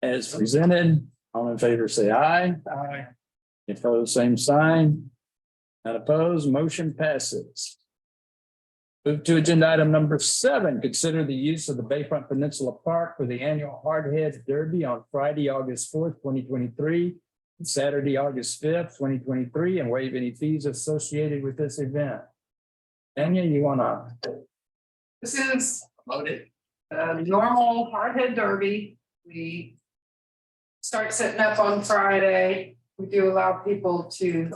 as presented. All in favor, say aye. Aye. Opposed, same sign. Not opposed, motion passes. Move to agenda item number 7, consider the use of the Bayfront Peninsula Park for the annual Hardhead Derby on Friday, August 4th, 2023, and Saturday, August 5th, 2023, and waive any fees associated with this event. Tanya, you wanna? This is normal hardhead derby. We start setting up on Friday. We do allow people to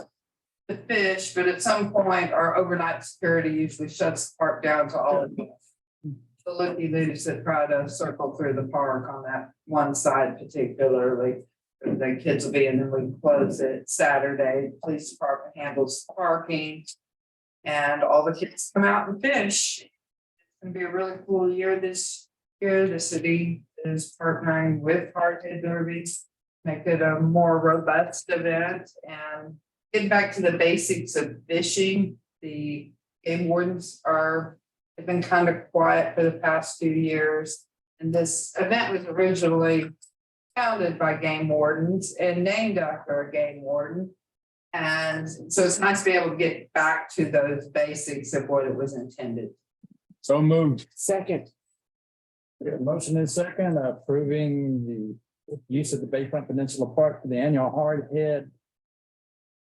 fish, but at some point, our overnight security usually shuts the park down to all of the looky-loos that try to circle through the park on that one side particularly. The kids will be in, then we close it Saturday. Police department handles parking. And all the kids come out and fish. It's gonna be a really cool year this year. The city is partnering with Hardhead Derby, make it a more robust event and get back to the basics of fishing. The game wardens have been kind of quiet for the past 2 years. And this event was originally founded by game wardens and named after a game warden. And so it's nice to be able to get back to those basics of what it was intended. So moved. Second. Motion and second approving the use of the Bayfront Peninsula Park for the annual Hardhead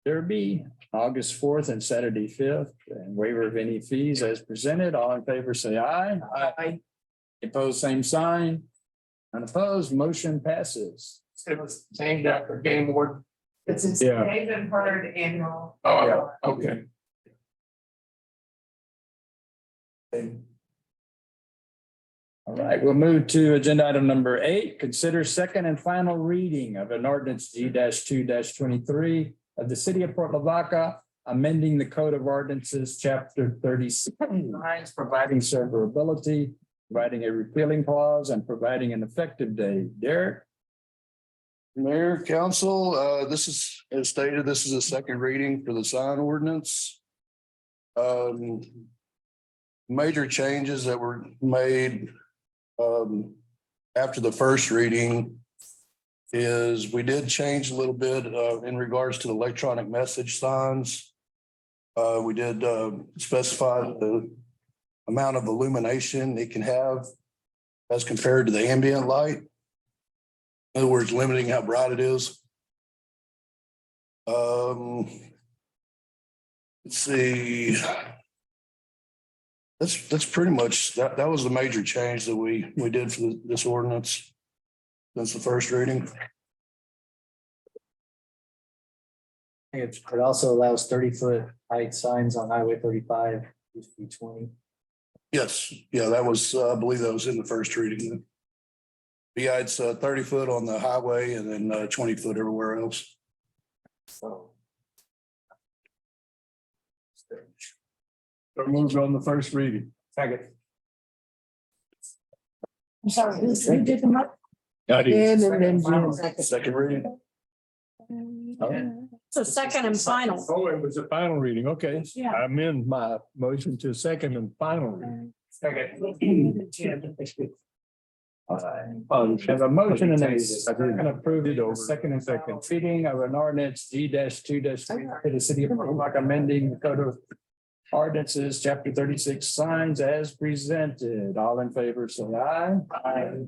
Derby, August 4th and Saturday 5th, and waiver of any fees as presented. All in favor, say aye. Aye. Opposed, same sign. Unopposed, motion passes. It was named after game warden. It's a Yeah. Haven Hard annual. Oh, okay. All right, we'll move to agenda item number 8. Consider second and final reading of an ordinance G-2-23 of the city of Port Lavaca, amending the Code of Ordinances, Chapter 36, providing severability, providing a repealing clause, and providing an effective date. Derek? Mayor, council, this is, as stated, this is a second reading for the sign ordinance. Major changes that were made after the first reading is we did change a little bit in regards to the electronic message signs. We did specify the amount of illumination it can have as compared to the ambient light. In other words, limiting how bright it is. Let's see. That's pretty much, that was the major change that we did for this ordinance since the first reading. It also allows 30-foot height signs on Highway 35, used to be 20. Yes, yeah, that was, I believe that was in the first reading. Yeah, it's 30 foot on the highway and then 20 foot everywhere else. So Moved on the first reading. Second. I'm sorry, who did the mo- And then Jim. Second reading. It's a second and final. Oh, it was a final reading. Okay. Yeah. I amend my motion to second and final reading. Have a motion and a second approved it over second and second reading of an ordinance G-2-3 to the city of Port Lavaca, amending the Code of Ordinances, Chapter 36, signs as presented. All in favor, say aye. Aye.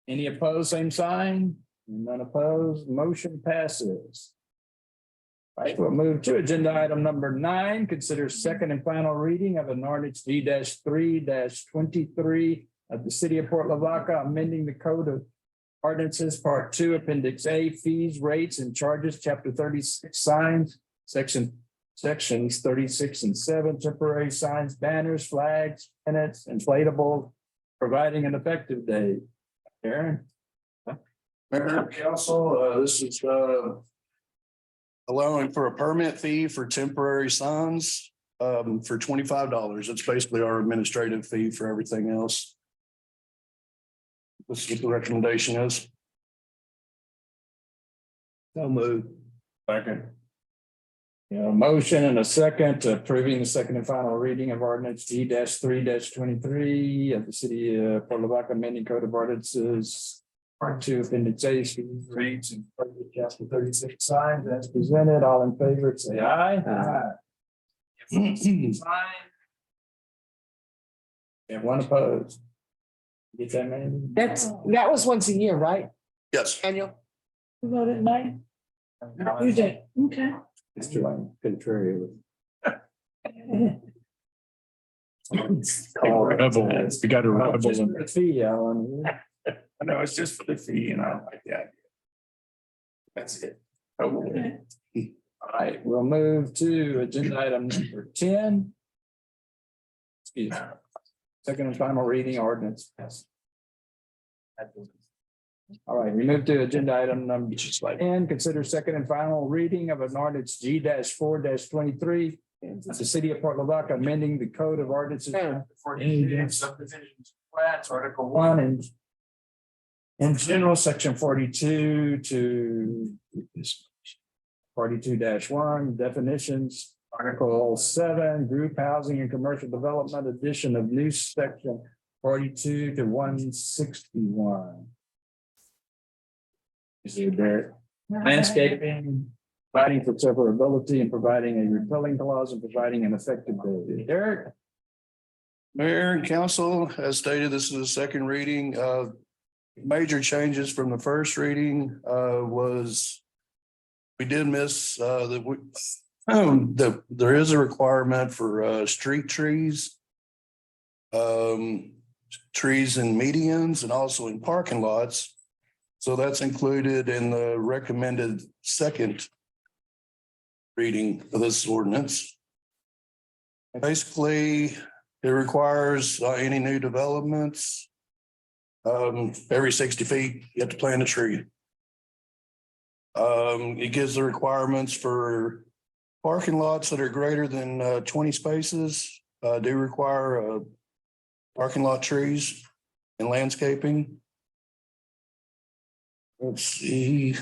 Any opposed, same sign. None opposed, motion passes. Right, we'll move to agenda item number 9. Consider second and final reading of an ordinance G-3-23 of the city of Port Lavaca, amending the Code of Ordinances, Part 2, Appendix A, fees, rates, and charges, Chapter 36, signs, Sections 36 and 7, temporary signs, banners, flags, pennants, inflatable, providing an effective date. Aaron? Mayor, council, this is allowing for a permit fee for temporary signs for $25. It's basically our administrative fee for everything else. This is what the recommendation is. So moved. Second. Motion and a second to approving the second and final reading of ordinance G-3-23 of the city of Port Lavaca amending code of ordinances. Part 2 appendix A reads in chapter 36 signs as presented. All in favor, say aye. Aye. And one opposed. Get that, man? That was once a year, right? Yes. Annual? You voted at night? You did, okay. Mr. Lane, contrary. Rebel. We got a rebel. The fee, Alan. I know it's just for the fee and I like that. That's it. Okay. All right, we'll move to agenda item number 10. Excuse me. Second and final reading ordinance. All right, we move to agenda item number 10, consider second and final reading of an ordinance G-4-23. The city of Port Lavaca amending the code of ordinances. Subdivisions, flats, Article 1 and in general, section 42 to 42-1 definitions, Article 7, group housing and commercial development, addition of new section 42 to 161. Is there landscaping, providing for severability and providing a repelling clause and providing an effective date. Derek? Mayor and council, as stated, this is the second reading. Major changes from the first reading was we did miss that there is a requirement for street trees, trees in medians and also in parking lots. So that's included in the recommended second reading of this ordinance. Basically, it requires any new developments. Every 60 feet, you have to plant a tree. It gives the requirements for parking lots that are greater than 20 spaces, do require parking lot trees and landscaping. Let's see.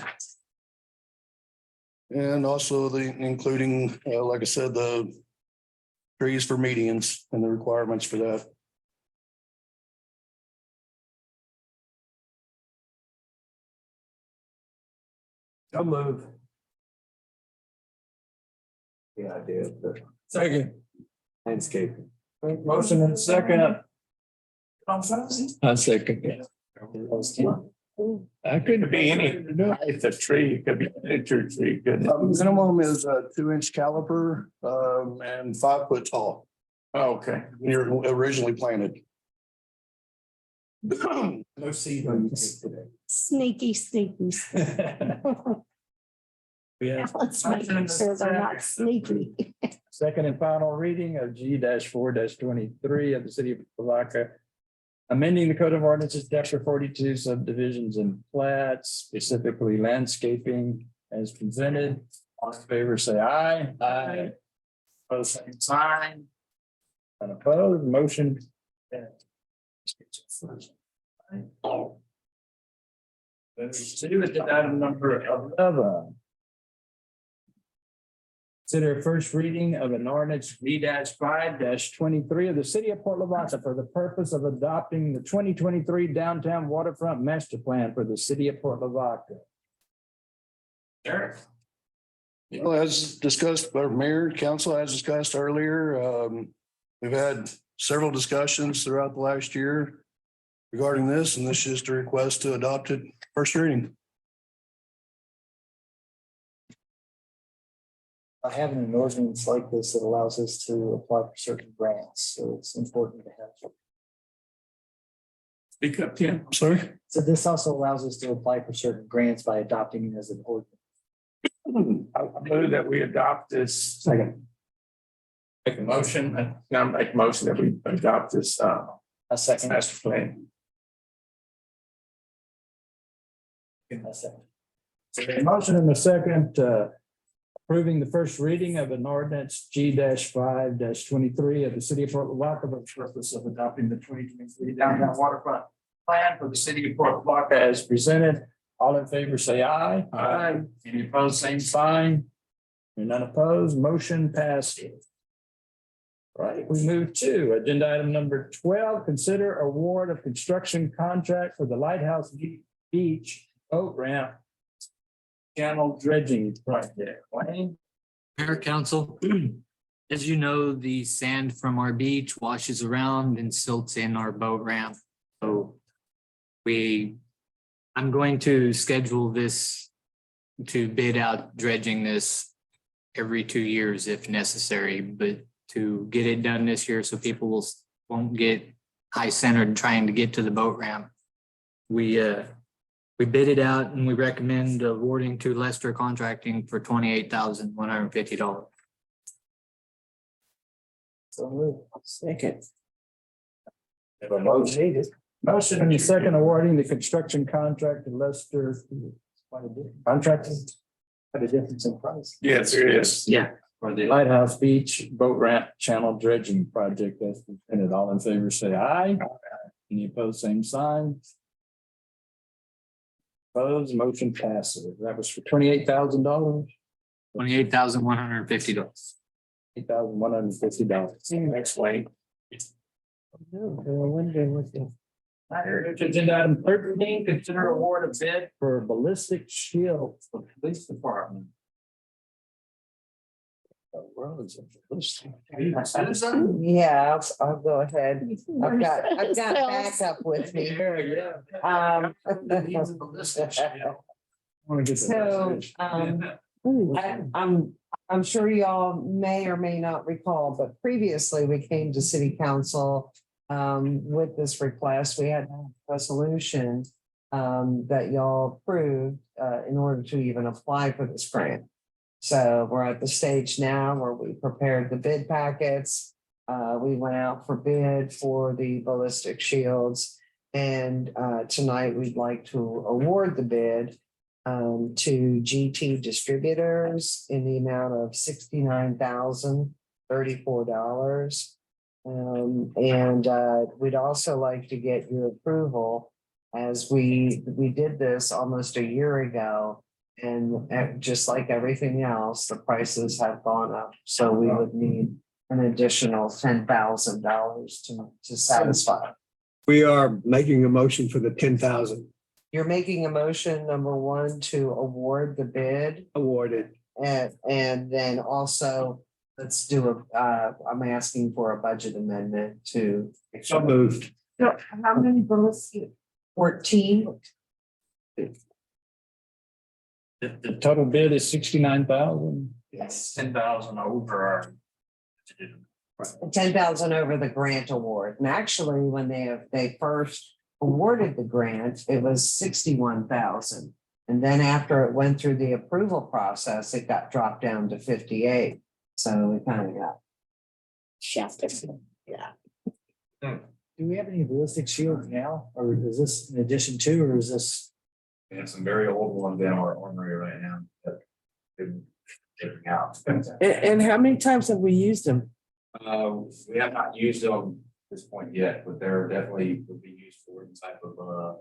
And also including, like I said, the trees for medians and the requirements for that. I'll move. The idea. Second. Landscaping. Motion and second. I second. I couldn't be any, it's a tree, it could be a miniature tree, couldn't it? Minimum is a 2-inch caliper and 5 foot tall. Oh, okay. You're originally planted. No seed on you today. Sneaky. Yeah. Let's make sure they're not sneaky. Second and final reading of G-4-23 of the city of Lavaca. Amending the code of ordinances, chapter 42 subdivisions and plats, specifically landscaping as presented. All in favor, say aye. Aye. Opposed, same sign. Unopposed, motion. Item number 11. Consider first reading of an ordinance V-5-23 of the city of Port Lavaca for the purpose of adopting the 2023 downtown waterfront master plan for the city of Port Lavaca. Eric. Well, as discussed by Mayor, council, as discussed earlier, we've had several discussions throughout the last year regarding this, and this is just a request to adopt it first reading. Having an ordinance like this that allows us to apply for certain grants, so it's important to have. Speak up, Tim. Sorry. So this also allows us to apply for certain grants by adopting it as an ordinance. I move that we adopt this. Second. Make a motion, now make a motion that we adopt this A second. master plan. A second. A motion and a second, approving the first reading of an ordinance G-5-23 of the city of Port Lavaca for the purpose of adopting the 2023 downtown waterfront plan for the city of Port Lavaca as presented. All in favor, say aye. Aye. Any opposed, same sign. You're none opposed, motion passes. Right, we move to agenda item number 12, consider award of construction contract for the Lighthouse Beach boat ramp channel dredging project. Wayne? Mayor, council, as you know, the sand from our beach washes around and silts in our boat ramp. So I'm going to schedule this to bid out dredging this every 2 years if necessary, but to get it done this year so people won't get high centered trying to get to the boat ramp. We bid it out and we recommend awarding to Lester Contracting for $28,150. Second. Have a motion. Motion and a second awarding the construction contract to Lester. Contracting. What a difference in price. Yes, there is. Yeah. For the Lighthouse Beach Boat Ramp Channel Dredging Project, that's presented. All in favor, say aye. Any opposed, same sign. Opposed, motion passes. That was for $28,000. $28,150. $8,150. Next way. No, Agenda item 13, consider award of bid for ballistic shield for the police department. Yeah, I'll go ahead. I've got backup with me. So, I'm sure y'all may or may not recall, but previously we came to city council with this request. We had a resolution that y'all approved in order to even apply for this grant. So we're at the stage now where we prepared the bid packets. We went out for bid for the ballistic shields. And tonight we'd like to award the bid to GT Distributors in the amount of $69,034. And we'd also like to get your approval, as we did this almost a year ago. And just like everything else, the prices have gone up. So we would need an additional $10,000 to satisfy. We are making a motion for the 10,000 You're making a motion, number one, to award the bid. awarded. And then also, let's do I'm asking for a budget amendment to. So moved. How many ballistic? 14. The total bid is 69,000. Yes. 10,000 over our. 10,000 over the grant award. And actually, when they first awarded the grant, it was 61,000. And then after it went through the approval process, it got dropped down to 58. So we kind of got shafted. Yeah. Do we have any ballistic shields now, or is this in addition to, or is this? We have some very old ones in our armory right now that they've taken out. And how many times have we used them? We have not used them at this point yet, but they're definitely would be used for any type of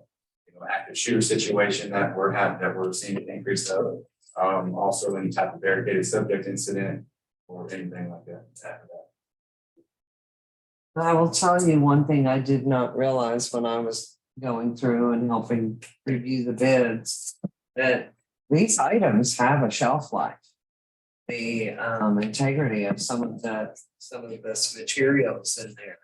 active shooter situation that we're seeing an increase of. Also any type of barricaded subject incident or anything like that after that. I will tell you one thing I did not realize when I was going through and helping review the bids, that these items have a shelf life. The integrity of some of this materials in there.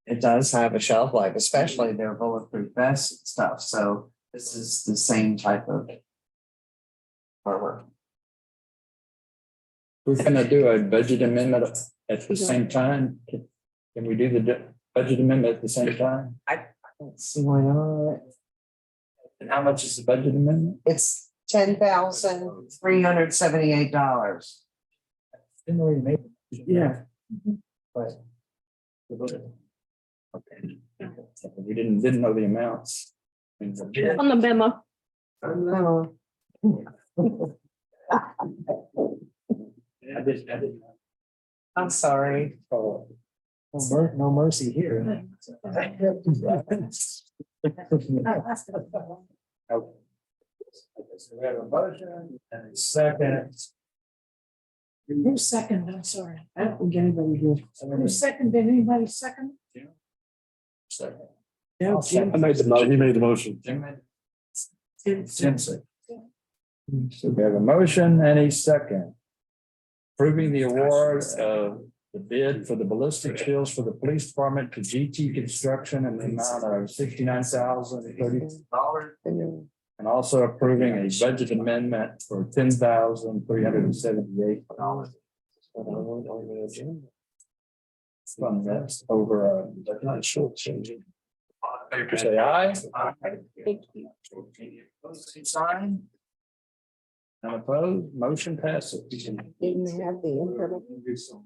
It does have a shelf life, especially their bulletproof vests and stuff. So this is the same type of armor. We're gonna do a budget amendment at the same time. Can we do the budget amendment at the same time? I don't see why not. And how much is the budget amendment? It's $10,378. Didn't really make. Yeah. But. Okay. We didn't know the amounts. On the memo. I did. I'm sorry. Oh. No mercy here. Okay. So we have a motion and a second. Who seconded? I'm sorry. I don't think anybody did. Who seconded? Anybody second? Second. No, Jim. I made the motion. He made the motion. Jim made- Jim. Jim second. So we have a motion and a second. Approving the award of the bid for the ballistic shields for the police department to GT Construction in the amount of $69,030. And also approving a budget amendment for $10,378. From that's over, not short changing. Favor say aye. Thank you. Same sign. None opposed, motion passes. Didn't have the information.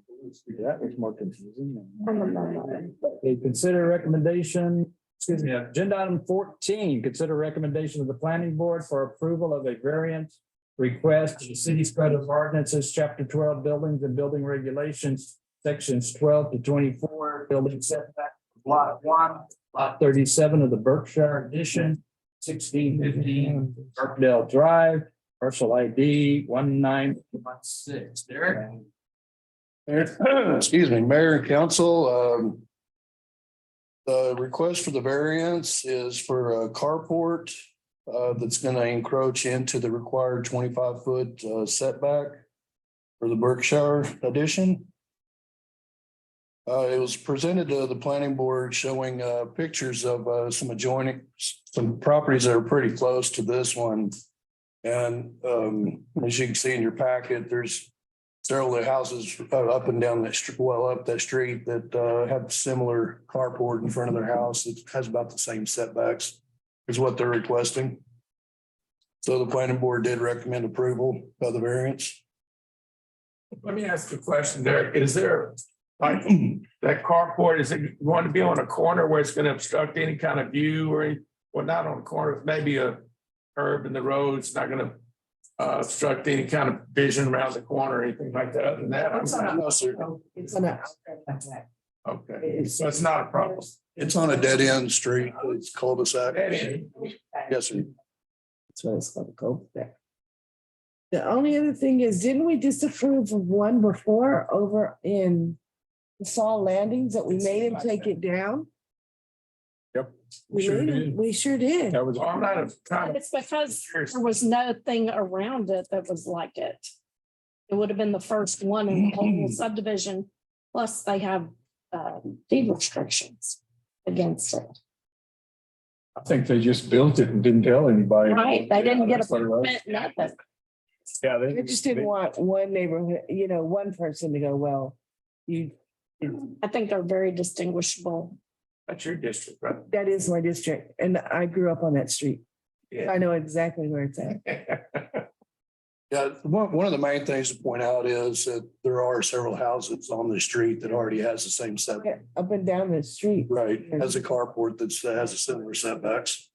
That was more confusing. Okay, consider recommendation, excuse me, agenda item 14, consider recommendation of the planning board for approval of a variance request to the city's code of ordinances, chapter 12, buildings and building regulations, sections 12 to 24, building setback, lot 1, lot 37 of the Berkshire edition, 1615 Burkdale Drive, parcel ID 1916. Derek? Excuse me, Mayor and Council, the request for the variance is for a carport that's going to encroach into the required 25-foot setback for the Berkshire addition. It was presented to the planning board showing pictures of some properties that are pretty close to this one. And as you can see in your packet, there's several of the houses up and down that street, well, up that street that have similar carport in front of their house. It has about the same setbacks is what they're requesting. So the planning board did recommend approval of the variance. Let me ask you a question there. Is there, like, that carport, is it going to be on a corner where it's going to obstruct any kind of view or any, well, not on a corner, maybe a curb in the road, it's not going to obstruct any kind of vision around the corner or anything like that? Other than that, No, sir. It's on a. okay, so it's not a problem. It's on a dead end street. It's cul-de-sac. Yes, sir. That's what it's called, cul-de-sac. The only other thing is, didn't we disapprove of one before over in the Saw Landings that we made him take it down? Yep. We sure did. That was. Well, I'm not a kind of. It's because there was nothing around it that was like it. It would have been the first one in the whole subdivision. Plus they have deed restrictions against it. I think they just built it and didn't tell anybody. Right, they didn't get a That's what it was. permit, nothing. Yeah, I just didn't want one neighborhood, one person to go, well, I think they're very distinguishable. That's your district, right? that is my district, and I grew up on that street. Yeah. I know exactly where it's at. Yeah, one of the main things to point out is that there are several houses on the street that already has the same setback. Yeah, up and down the street. Right, has a carport that has a similar setbacks.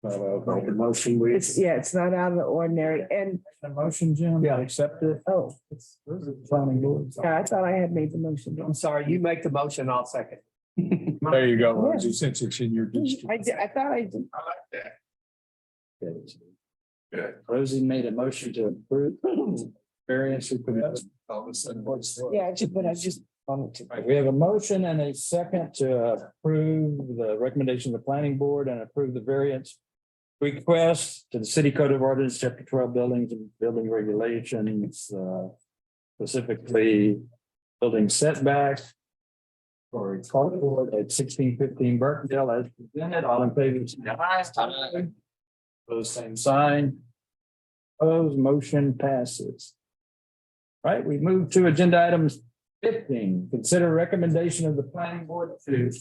Make a motion, we. It's not out of the ordinary, and, The motion, Jim? Yeah. Accept it. oh, Planning board. yeah, I thought I had made the motion. I'm sorry, you make the motion, I'll second. There you go, Rosie, since it's in your district. I thought I did. I like that. Good. Rosie made a motion to approve variance request. Yeah, but I just wanted to. Right, we have a motion and a second to approve the recommendation of the planning board and approve the variance request to the city code of ordinance, chapter 12, buildings and building regulations, specifically building setbacks for a carport at 1615 Burkendale as presented. All in favor, say aye. Pose same sign. Opposed, motion passes. All right, we move to agenda items 15. Consider recommendation of the planning board to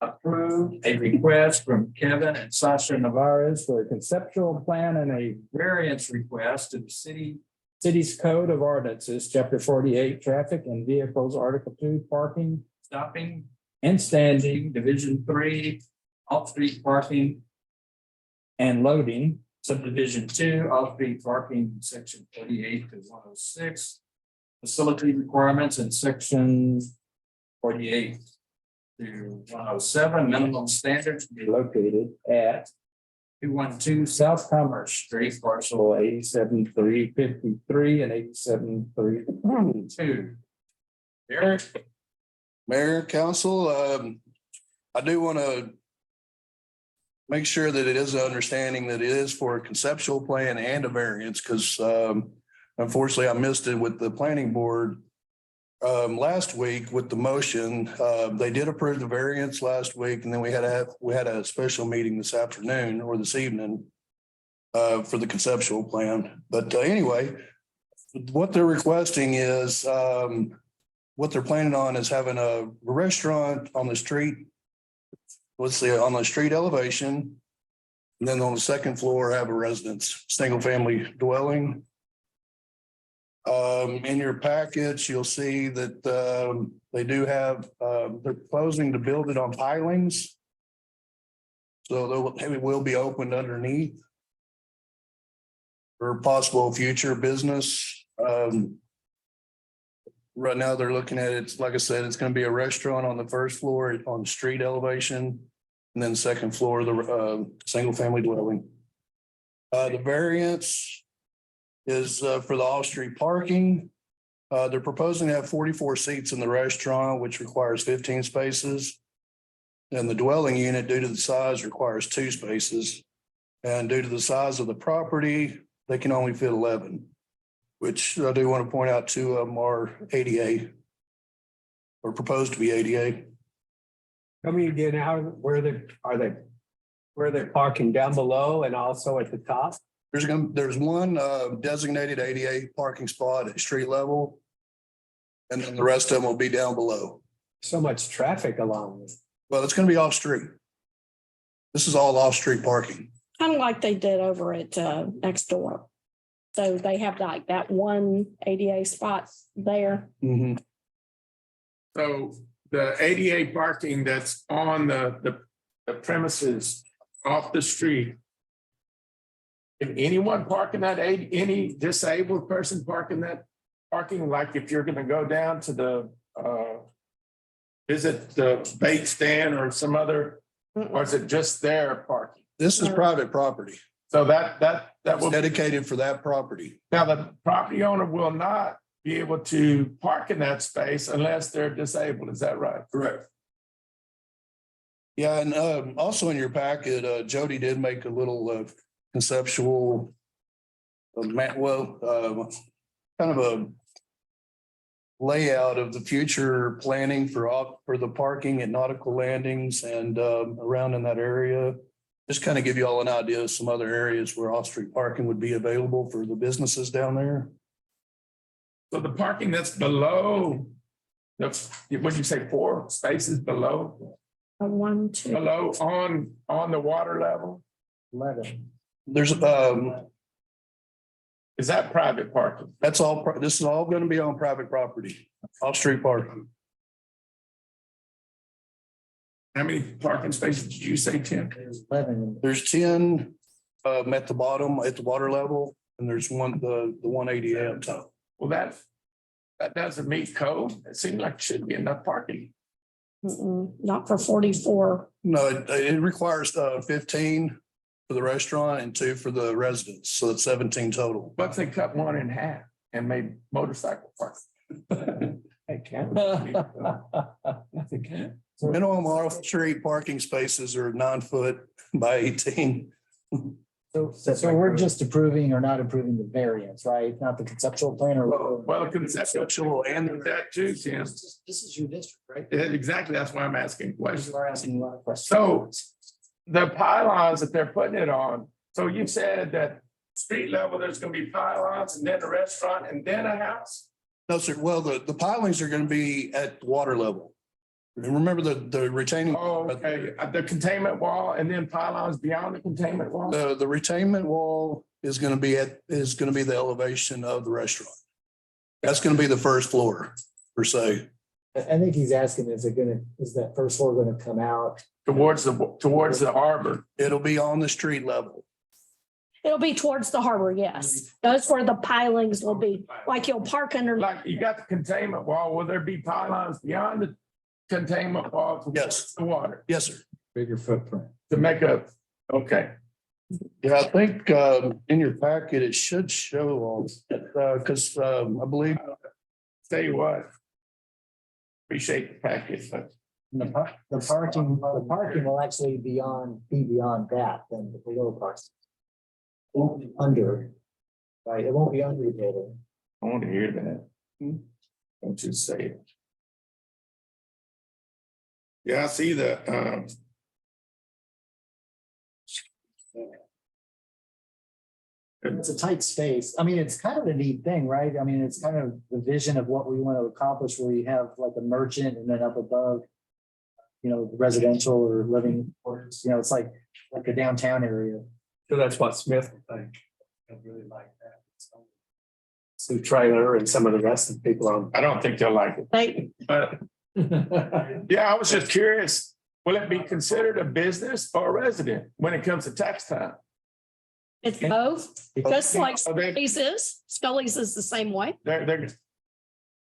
approve a request from Kevin and Sasha Navarez for a conceptual plan and a variance request to the city's code of ordinances, chapter 48, traffic and vehicles, article 2, parking, stopping and standing, division 3, off-street parking and loading, subdivision 2, off-street parking, section 48 to 106, facility requirements in section 48 to 107, minimum standards to be located at 212 South Commerce Street, parcel 87,353 and 87,352. Eric? Mayor, council, I do want to make sure that it is an understanding that it is for a conceptual plan and a variance, because unfortunately I missed it with the planning board last week with the motion. They did approve the variance last week, and then we had a special meeting this afternoon or this evening for the conceptual plan. But anyway, what they're requesting is what they're planning on is having a restaurant on the street. Let's see, on the street elevation. And then on the second floor, have a residence, single family dwelling. In your package, you'll see that they do have, they're proposing to build it on pilings. So it will be opened underneath for possible future business. Right now, they're looking at it, like I said, it's going to be a restaurant on the first floor on street elevation. And then second floor, the single family dwelling. The variance is for the off-street parking. They're proposing to have 44 seats in the restaurant, which requires 15 spaces. And the dwelling unit, due to the size, requires 2 spaces. And due to the size of the property, they can only fit 11, which I do want to point out 2 of them are ADA or proposed to be ADA. Tell me again, where they're parking down below and also at the top? There's one designated ADA parking spot at street level. And then the rest of them will be down below. So much traffic along this. Well, it's going to be off street. This is all off street parking. Kind of like they did over at next door. So they have like that one ADA spot there. Mm-hmm. So the ADA parking that's on the premises off the street. Can anyone park in that, any disabled person park in that parking? Like if you're gonna go down to the visit the bait stand or some other, or is it just their parking? This is private property. So that will dedicated for that property. Now, the property owner will not be able to park in that space unless they're disabled. Is that right? Correct. Yeah, and also in your packet, Jody did make a little conceptual, kind of a layout of the future planning for the parking at nautical landings and around in that area. Just kind of give you all an idea of some other areas where off-street parking would be available for the businesses down there. So the parking that's below, what did you say, 4 spaces below? 1, 2. Below on the water level? 11. There's Is that private parking? That's all, this is all going to be on private property, off-street parking. How many parking spaces did you say, Tim? There's 11. There's 10 at the bottom, at the water level, and there's the 180 up top. Well, that doesn't meet code. It seems like it should be enough parking. Not for 44. No, it requires 15 for the restaurant and 2 for the residents, so it's 17 total. But they cut 1 in half and made motorcycle parking. They can't. They can't. Minimum off-street parking spaces are 9 foot by 18. So we're just approving or not approving the variance, right? Not the conceptual plan or. Well, the conceptual and that too, Tim. This is your district, right? Yeah, exactly. That's why I'm asking questions. You are asking a lot of questions. So the pylons that they're putting it on, so you said that street level, there's gonna be pylons and then a restaurant and then a house? No, sir. Well, the pilings are going to be at water level. And remember the retaining. Oh, okay. The containment wall and then pylons beyond the containment wall? The retainment wall is going to be the elevation of the restaurant. That's going to be the first floor per se. I think he's asking, is that first floor going to come out? Towards the harbor. It'll be on the street level. It'll be towards the harbor, yes. That's where the pilings will be, like you'll park under. Like you got the containment wall, will there be pylons beyond the containment wall towards Yes. the water? Yes, sir. Bigger footprint. To make okay. Yeah, I think in your packet, it should show, because I believe. Tell you what. Appreciate the package, but The parking will actually be beyond that than the below parts. Won't be under, right? It won't be under the building. I want to hear that. Don't you say it. Yeah, I see the, It's a tight space. I mean, it's kind of a neat thing, right? I mean, it's kind of the vision of what we want to accomplish where you have like a merchant and then up above, residential or living quarters, it's like a downtown area. So that's what Smith would think. I really like that. Some trailer and some of the rest of the people on. I don't think they'll like it, They, but yeah, I was just curious. Will it be considered a business or a resident when it comes to tax time? it's both, just like Are they- Scully's is the same way. They're,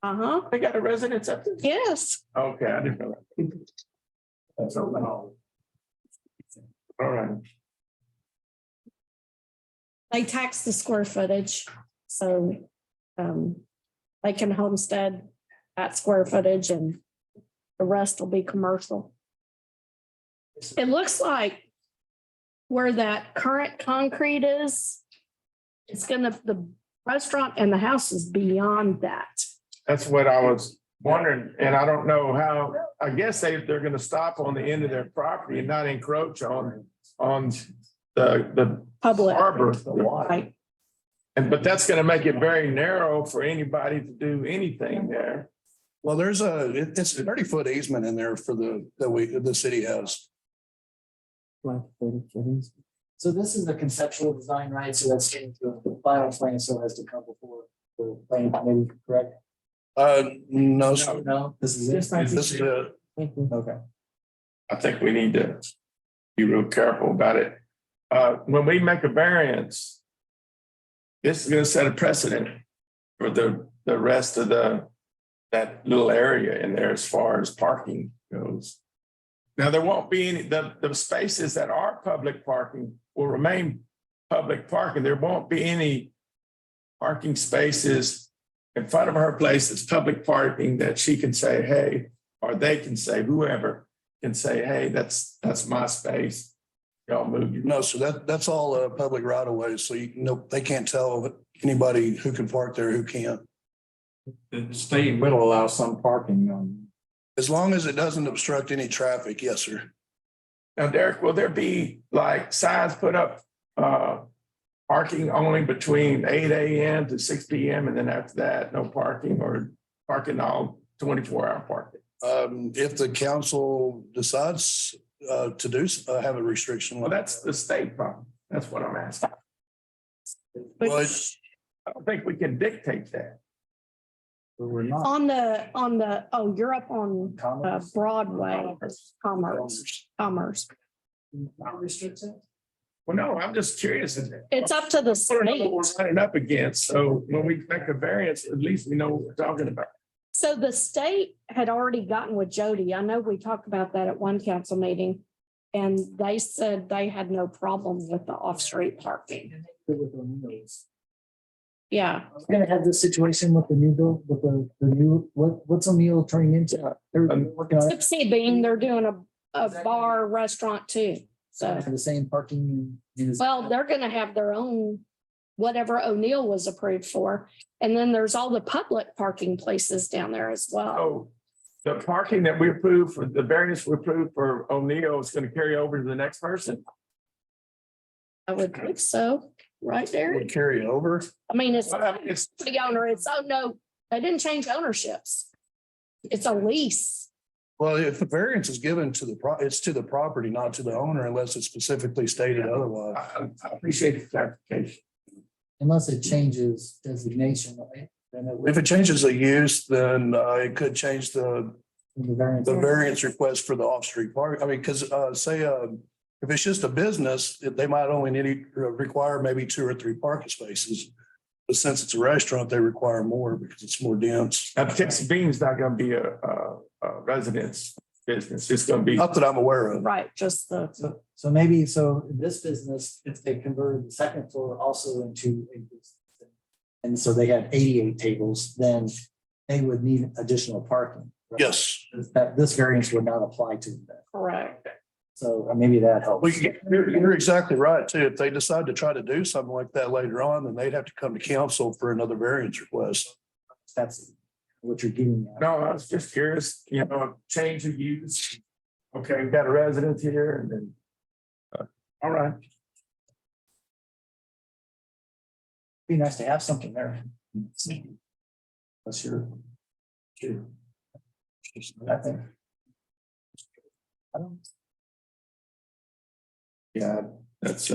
Uh-huh, they got a residence up there? yes. Okay, I didn't know that. That's all right. They tax the square footage, so they can homestead that square footage and the rest will be commercial. It looks like where that current concrete is, the restaurant and the house is beyond that. That's what I was wondering, and I don't know how, I guess they're gonna stop on the end of their property and not encroach on the Public. harbor. Right. But that's gonna make it very narrow for anybody to do anything there. Well, it's a 30-foot easement in there for the city has. So this is the conceptual design, right? So that's getting to the final plan, so it has to come before the planning committee, correct? No, sir. No, this is it. This is it. Okay. I think we need to be real careful about it. When we make a variance, this is gonna set a precedent for the rest of that little area in there as far as parking goes. Now, there won't be any, the spaces that are public parking will remain public parking. There won't be any parking spaces in front of her place that's public parking that she can say, hey, or they can say, whoever can say, hey, that's my space. Y'all move your. No, so that's all public right of way. So they can't tell anybody who can park there, who can't. The state will allow some parking. As long as it doesn't obstruct any traffic, yes, sir. Now, Derek, will there be like signs put up, parking only between 8 a.m. to 6 p.m. and then after that, no parking, or parking all 24-hour parking? If the council decides to have a restriction. Well, that's the state problem. That's what I'm asking. Well, I don't think we can dictate that. We're not. You're up on Broadway, Commerce. Not restricted? Well, no, I'm just curious. It's up to the I don't know state. what we're running up against. So when we make a variance, at least we know what we're talking about. So the state had already gotten with Jody. I know we talked about that at one council meeting. And they said they had no problem with the off-street parking. Yeah, We're gonna have this situation with the new bill, with the new, what's O'Neill turning into? They're working on it. Tipsy Bean, they're doing a bar restaurant too. So, Have the same parking. well, they're gonna have their own, whatever O'Neill was approved for. And then there's all the public parking places down there as well. Oh, the parking that we approved for the variance we approved for O'Neill is going to carry over to the next person. I would think so, right there. Would carry over. I mean, it's Well, I mean, it's- the owner, no, they didn't change ownerships. It's a lease. Well, if the variance is given to it's to the property, not to the owner, unless it's specifically stated otherwise. I appreciate the clarification. Unless it changes designation, right? Then it would- If it changes the use, then it could change the variance. variance request for the off-street park. I mean, because if it's just a business, they might only require maybe 2 or 3 parking spaces. But since it's a restaurant, they require more because it's more dense. Now, Tipsy Bean's not going to be a residence business. It's gonna be. Not that I'm aware of. Right, just the, So maybe, so this business, if they converted the second floor also into a business, and so they had 88 tables, then they would need additional parking. right? Yes. That this variance would not apply to them. correct. So maybe that helps. You're exactly right too. If they decide to try to do something like that later on, then they'd have to come to council for another variance request. That's what you're getting at. No, I was just curious, change of use. Okay, we've got a resident here and then. All right. Be nice to have something there. That's your. I think. I don't. Yeah, that's,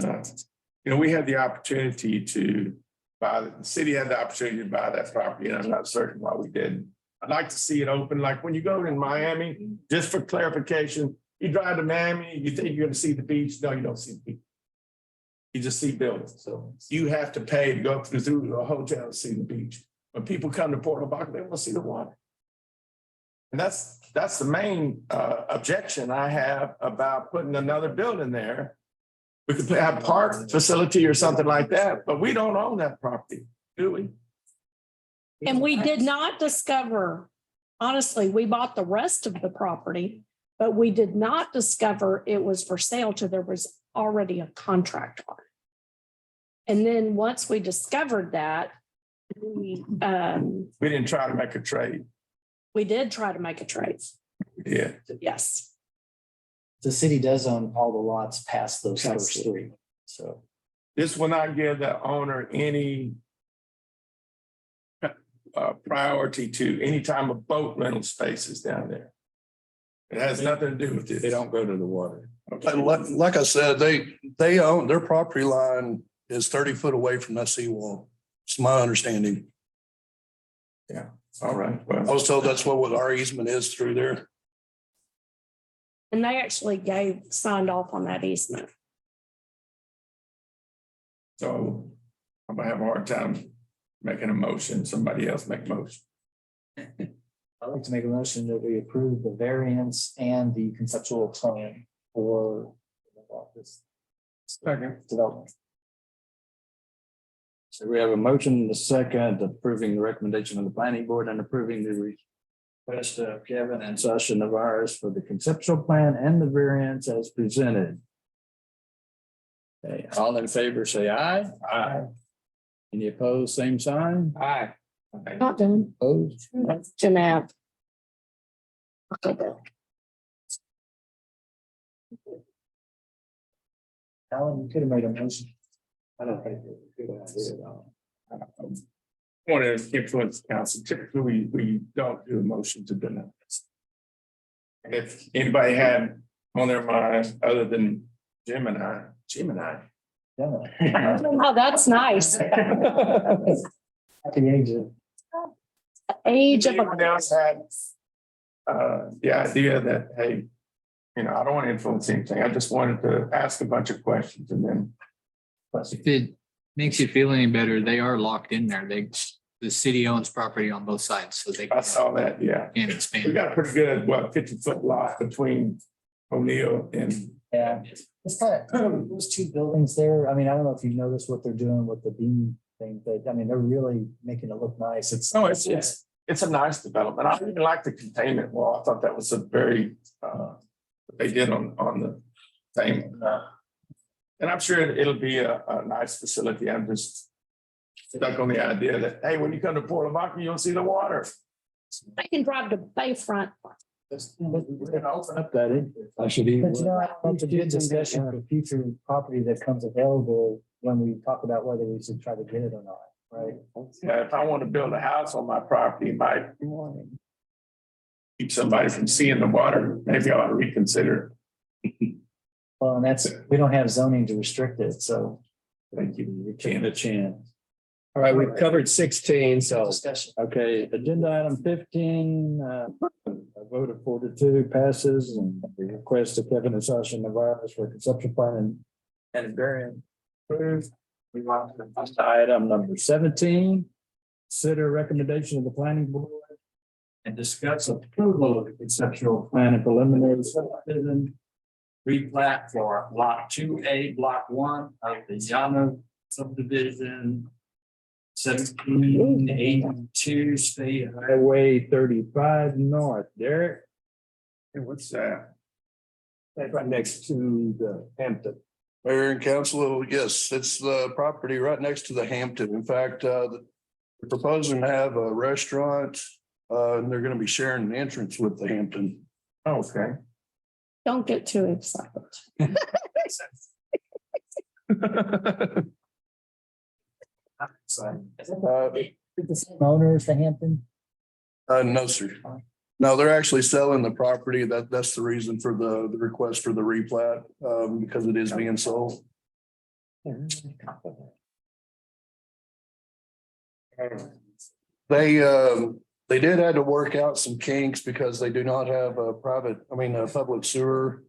we had the opportunity to buy, the city had the opportunity to buy that property, and I'm not certain why we didn't. I'd like to see it open, like when you go in Miami, just for clarification, you drive to Miami, you think you're gonna see the beach, no, you don't see the beach. You just see buildings, so you have to pay to go through a hotel to see the beach. When people come to Port Lavaca, they want to see the water. And that's the main objection I have about putting another building there. We could have a park facility or something like that, but we don't own that property, do we? And we did not discover, honestly, we bought the rest of the property, but we did not discover it was for sale till there was already a contract on it. And then once we discovered that, we didn't try to make a trade. we did try to make a trade. Yeah. Yes. The city does own all the lots past those first three, so. This will not give the owner any priority to any time of boat rental spaces down there. It has nothing to do with this. They don't go to the water. Okay. Like I said, they own, their property line is 30 foot away from that seawall. It's my understanding. Yeah, all right. I Well, was told that's what our easement is through there. And they actually signed off on that easement. so I'm gonna have a hard time making a motion. Somebody else make a motion. I'd like to make a motion that we approve the variance and the conceptual plan for this development. So we have a motion in the second approving the recommendation of the planning board and approving the request of Kevin and Sasha Navarez for the conceptual plan and the variance as presented. Okay, all in favor, say aye. Aye. Any opposed, same sign? Aye. Not done. Opposed? Jeanette. Alan, you could have made a motion. I don't think it's a good idea at all. Want to influence council. Typically, we don't do a motion to deny this. And if anybody had on their mind other than Jim and I. Oh, that's nice. At the age of. Age of. Anyone else had the idea that, hey, I don't want to influence anything. I just wanted to ask a bunch of questions and then. If it makes you feel any better, they are locked in there. The city owns property on both sides, so they I saw that, yeah. can We expand. got a pretty good, 50-foot lot between O'Neill and. Yeah, it's kind of, those two buildings there, I mean, I don't know if you noticed what they're doing with the beam thing, but I mean, they're really making it look nice. No, it's a nice development. I even like the containment wall. I thought that was a very, they did on the thing. And I'm sure it'll be a nice facility. I'm just stuck on the idea that, hey, when you come to Port Lavaca, you'll see the water. I can drive to Bayfront. We're gonna open up that. I should even. But you know, I think it's a good discussion for future property that comes available when we talk about whether we should try to get it or not, right? Yeah, if I want to build a house on my property, it might keep somebody from seeing the water. Maybe I ought to reconsider. Well, and we don't have zoning to restrict it, so. Thank you. You're taking a chance. All right, we've covered 16, so Discussion. Okay, agenda item 15, a vote of 4-2 passes and the request of Kevin and Sasha Navarez for conceptual plan and variant approved. We want to item number 17. Consider recommendation of the planning board and discuss approval of the conceptual plan and preliminary subdivision replat for lot 2A, block 1 of the Yano subdivision 1782 State Highway 35 North. Derek? Hey, what's that? That's right next to the Hampton. Mayor and council, yes, it's the property right next to the Hampton. In fact, they're proposing to have a restaurant, and they're gonna be sharing an entrance with the Hampton. Okay. Don't get too excited. The same owner as the Hampton? No, sir. No, they're actually selling the property. That's the reason for the request for the replat, because it is being sold. They did have to work out some kinks because they do not have a public sewer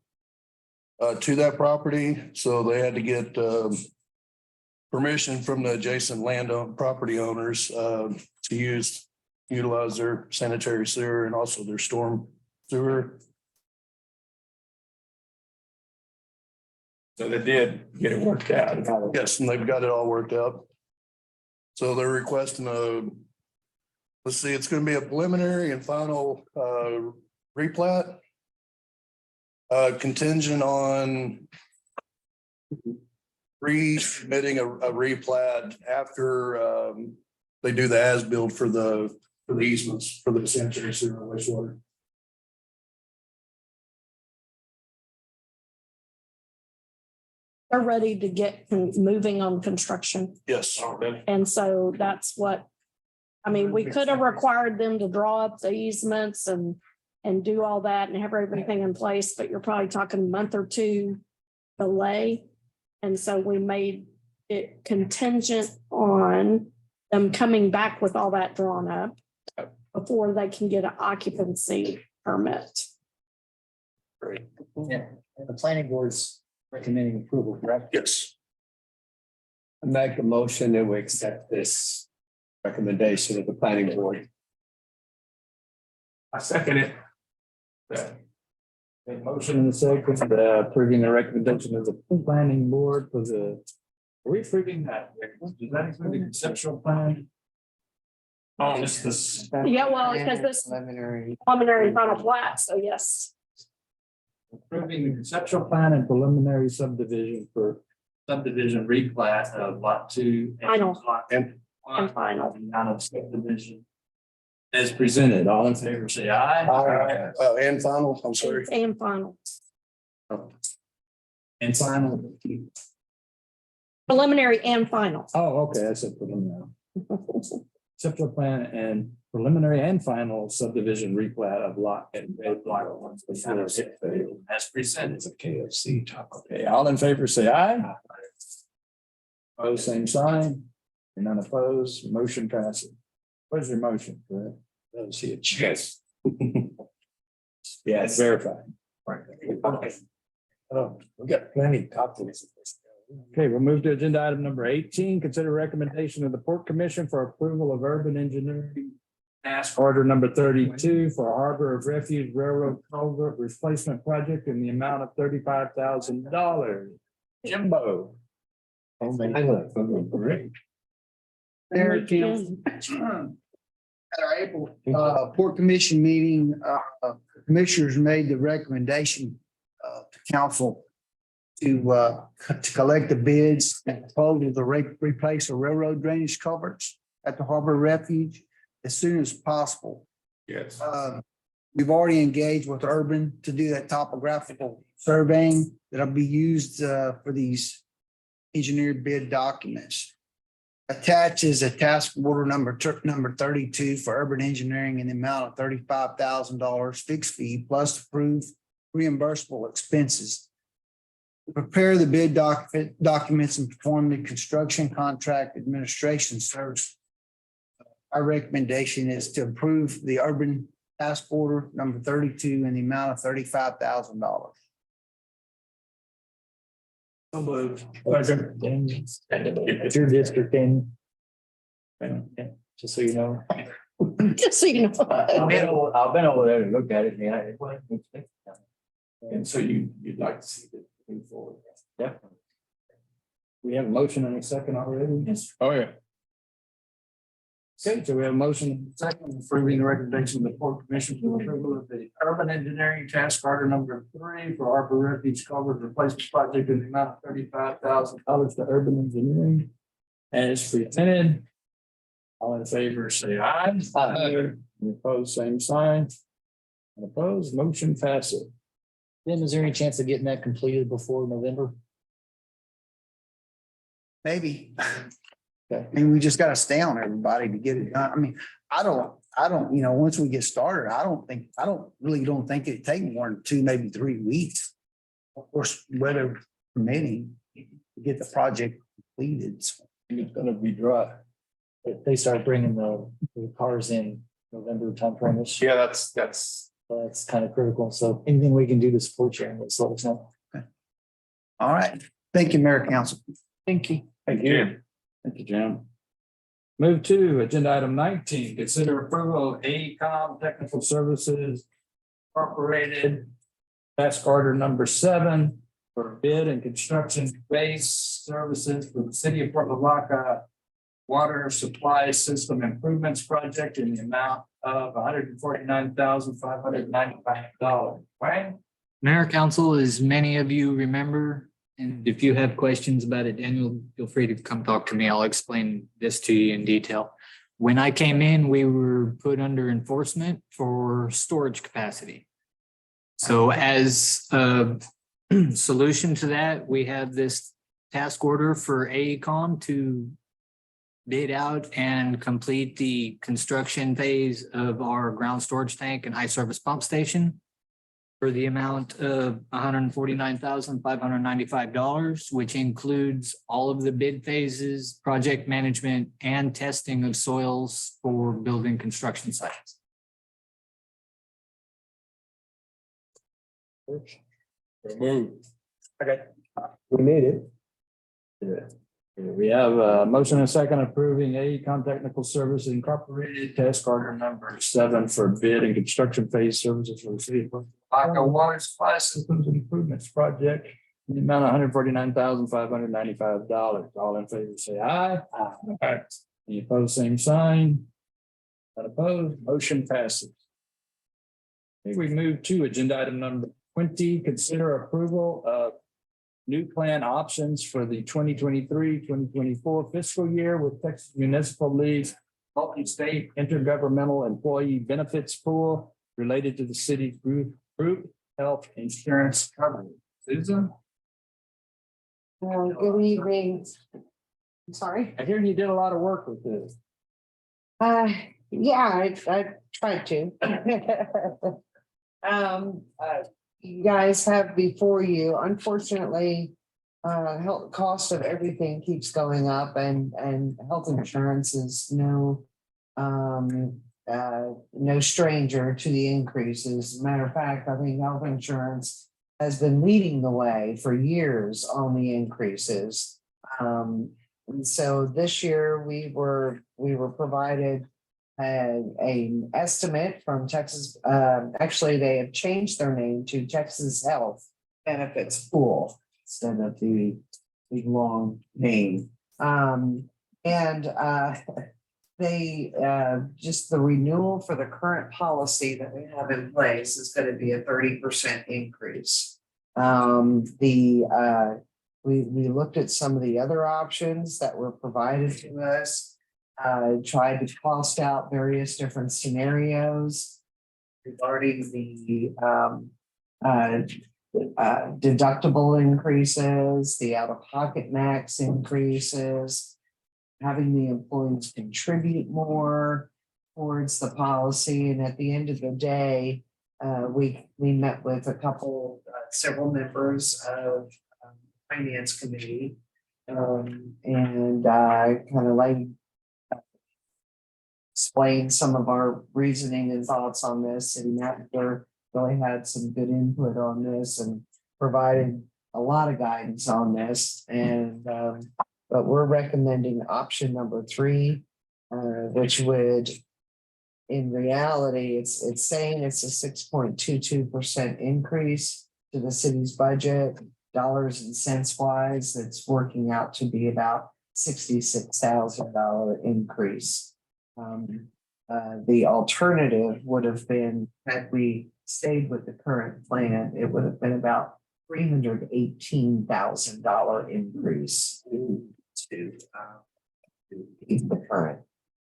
to that property, so they had to get permission from the adjacent property owners to utilize their sanitary sewer and also their storm sewer. So they did get it worked out. Yes, and they've got it all worked out. So they're requesting let's see, it's gonna be a preliminary and final replat. Contingent on resubmitting a replat after they do the as-built for the easements for the sanitary sewer and wastewater. They're ready to get moving on construction. Yes. And so that's what, I mean, we could have required them to draw up the easements and do all that and have everything in place, but you're probably talking a month or two delay. And so we made it contingent on them coming back with all that drawn up before they can get an occupancy permit. Great. Yeah, and the planning board's recommending approval, correct? Yes. I make a motion that we accept this recommendation of the planning board. I second it. A motion in a second, approving the recommendation of the planning board for the, are we approving that? Does that include the conceptual plan? Oh, it's this. Yeah, well, because this Preliminary. preliminary final plat, so yes. Approving the conceptual plan and preliminary subdivision for subdivision replat of lot 2. and Final. lot And final. Out of subdivision. As presented, all in favor, say aye. And final, I'm sorry. And final. And final. Preliminary and final. Oh, okay, that's a preliminary. Conceptual plan and preliminary and final subdivision replat of lot and block as presented. It's a KFC top. Okay, all in favor, say aye. Opposed, same sign. And none opposed, motion passes. What is your motion? Correct? I don't see it. Yes. Yes, verified. Oh, we got plenty of copies. Okay, we'll move to agenda item number 18. Consider recommendation of the Port Commission for approval of urban engineering task order number 32 for Harbor of Refuge Railroad Culvert Replacement Project in the amount of $35,000. Jimbo. Oh, man. Great. There, Kim. At our April Port Commission meeting, commissioners made the recommendation to council to collect the bids and proposal to replace the railroad drainage culverts at the Harbor Refuge as soon as possible. Yes. We've already engaged with Urban to do that topographical surveying that'll be used for these engineered bid documents. Attached is a task order number 32 for urban engineering in the amount of $35,000 fixed fee plus approved reimbursable expenses. To prepare the bid documents and perform the construction contract administration service. Our recommendation is to approve the urban task order number 32 in the amount of $35,000. It's your district and just so you know. Just so you know. I've been over there to look at it, yeah. It wasn't expensive. And so you'd like to see it move forward. Definitely. We have a motion and a second already. Yes. Oh, yeah. Okay, so we have a motion and a second approving the recommendation of the Port Commission for approval of the urban engineering task order number 3 for Arbor Refuge Culvert Replacement Project in the amount of $35,000 to urban engineering. As presented. All in favor, say aye. Aye. Any opposed, same sign. And opposed, motion passes. Then is there any chance of getting that completed before November? Maybe. Okay. I mean, we just gotta stay on everybody to get it done. I mean, I don't, once we get started, I don't think it'd take more than 2, maybe 3 weeks. Of course, weather permitting, to get the project completed. It's gonna be dry. If they start bringing the cars in November timeframe, Yeah, that's, that's kind of critical. So anything we can do to support you, let's let us know. All right. Thank you, Mayor Council. Thank you. Thank you. Thank you, Jim. Move to agenda item 19, consider approval of AECom Technical Services Incorporated task order number 7 for bid and construction base services for the city of Port Lavaca water supply system improvements project in the amount of $149,595. Right? Mayor, council, as many of you remember, and if you have questions about it, Daniel, feel free to come talk to me. I'll explain this to you in detail. When I came in, we were put under enforcement for storage capacity. So as a solution to that, we have this task order for AECom to bid out and complete the construction phase of our ground storage tank and high service pump station for the amount of $149,595, which includes all of the bid phases, project management, and testing of soils for building construction sites. Remove. Okay. We need it. Yeah. We have a motion and a second approving AECom Technical Services Incorporated task order number 7 for bid and construction phase services for the city of Lavaca Water Supply Systems Improvements Project in the amount of $149,595. All in favor, say aye. Aye. Any opposed, same sign. Not opposed, motion passes. Okay, we move to agenda item number 20, consider approval of new plan options for the 2023-2024 fiscal year with Texas Municipal League multi-state intergovernmental employee benefits pool related to the city's group health insurance coverage. Susan? Good evening. I'm sorry. I hear you did a lot of work with this. Yeah, I tried to. You guys have before you, unfortunately, health cost of everything keeps going up and health insurance is no stranger to the increases. As a matter of fact, I think health insurance has been leading the way for years on the increases. And so this year we were provided an estimate from Texas. Actually, they have changed their name to Texas Health Benefits Pool instead of the long name. They just the renewal for the current policy that we have in place is going to be a 30% increase. We looked at some of the other options that were provided to us. Tried to cost out various different scenarios regarding the deductible increases, the out-of-pocket max increases, having the employees contribute more towards the policy. And at the end of the day, we met with several members of finance committee and kind of explain some of our reasoning and thoughts on this, and Matt really had some good input on this and provided a lot of guidance on this. And but we're recommending option number 3, which would in reality, it's saying it's a 6.22% increase to the city's budget. Dollars and cents wise, it's working out to be about $66,000 increase. The alternative would have been, had we stayed with the current plan, it would have been about $318,000 increase to keep the current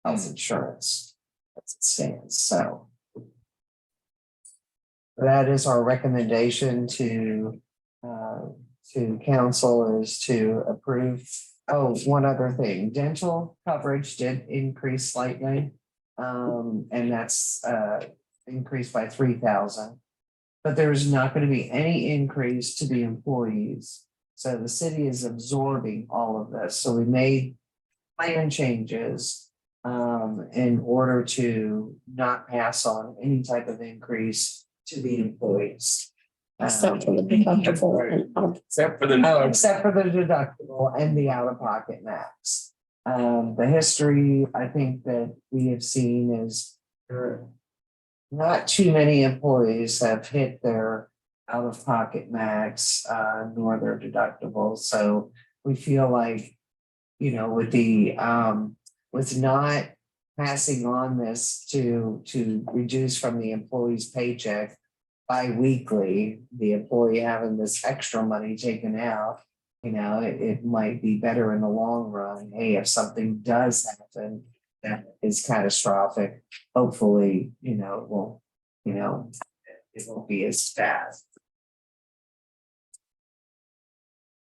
health insurance as it stands. So that is our recommendation to council, is to approve. Oh, one other thing, dental coverage did increase slightly. And that's increased by 3,000. But there's not going to be any increase to the employees. So the city is absorbing all of this. So we made plan changes in order to not pass on any type of increase to the employees. Except for the deductible. Except for the. Except for the deductible and the out-of-pocket max. The history, I think, that we have seen is not too many employees have hit their out-of-pocket max, nor their deductible. So we feel like, you know, with not passing on this to reduce from the employee's paycheck bi-weekly, the employee having this extra money taken out, you know, it might be better in the long run. Hey, if something does happen that is catastrophic, hopefully, it won't be as bad.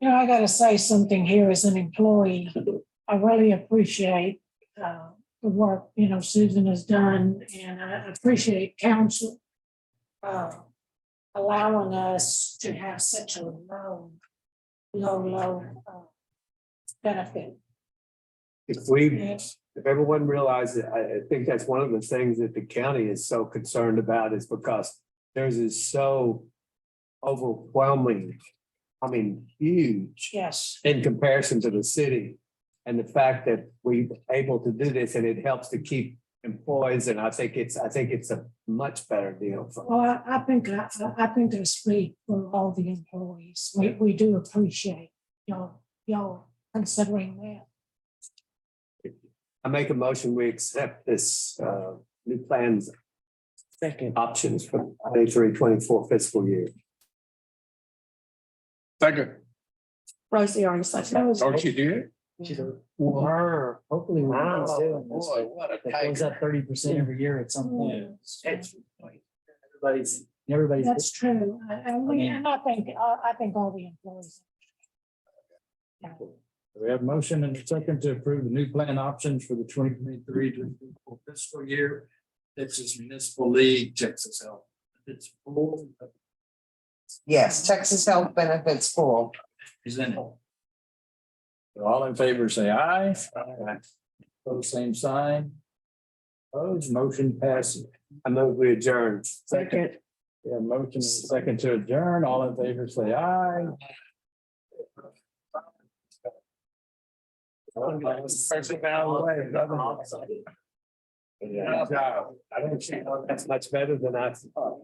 You know, I gotta say something here as an employee. I really appreciate the work, Susan has done, and I appreciate council allowing us to have such a low benefit. If everyone realizes, I think that's one of the things that the county is so concerned about, is because theirs is so overwhelming. I mean, huge. Yes. In comparison to the city. And the fact that we're able to do this, and it helps to keep employees, and I think it's a much better deal for. Well, I think I speak for all the employees. We do appreciate y'all considering that. I make a motion, we accept this new plans. Second options for 23-24 fiscal year. Second. Rosie already said that. Oh, she did? Well, hopefully we can stay on this. Boy, what a It goes up 30% every year at some point. Everybody's. That's true. And I think all the employees. We have a motion and a second to approve the new plan options for the 2023-24 fiscal year. Texas Municipal League, Texas Health. It's full. Yes, Texas Health Benefits Pool. Presented. All in favor, say aye. Aye. Pose same sign. Opposed, motion passes. I move we adjourn. Second. Yeah, motion and a second to adjourn. All in favor, say aye. Person down the way. Yeah, I don't think that's much better than I thought.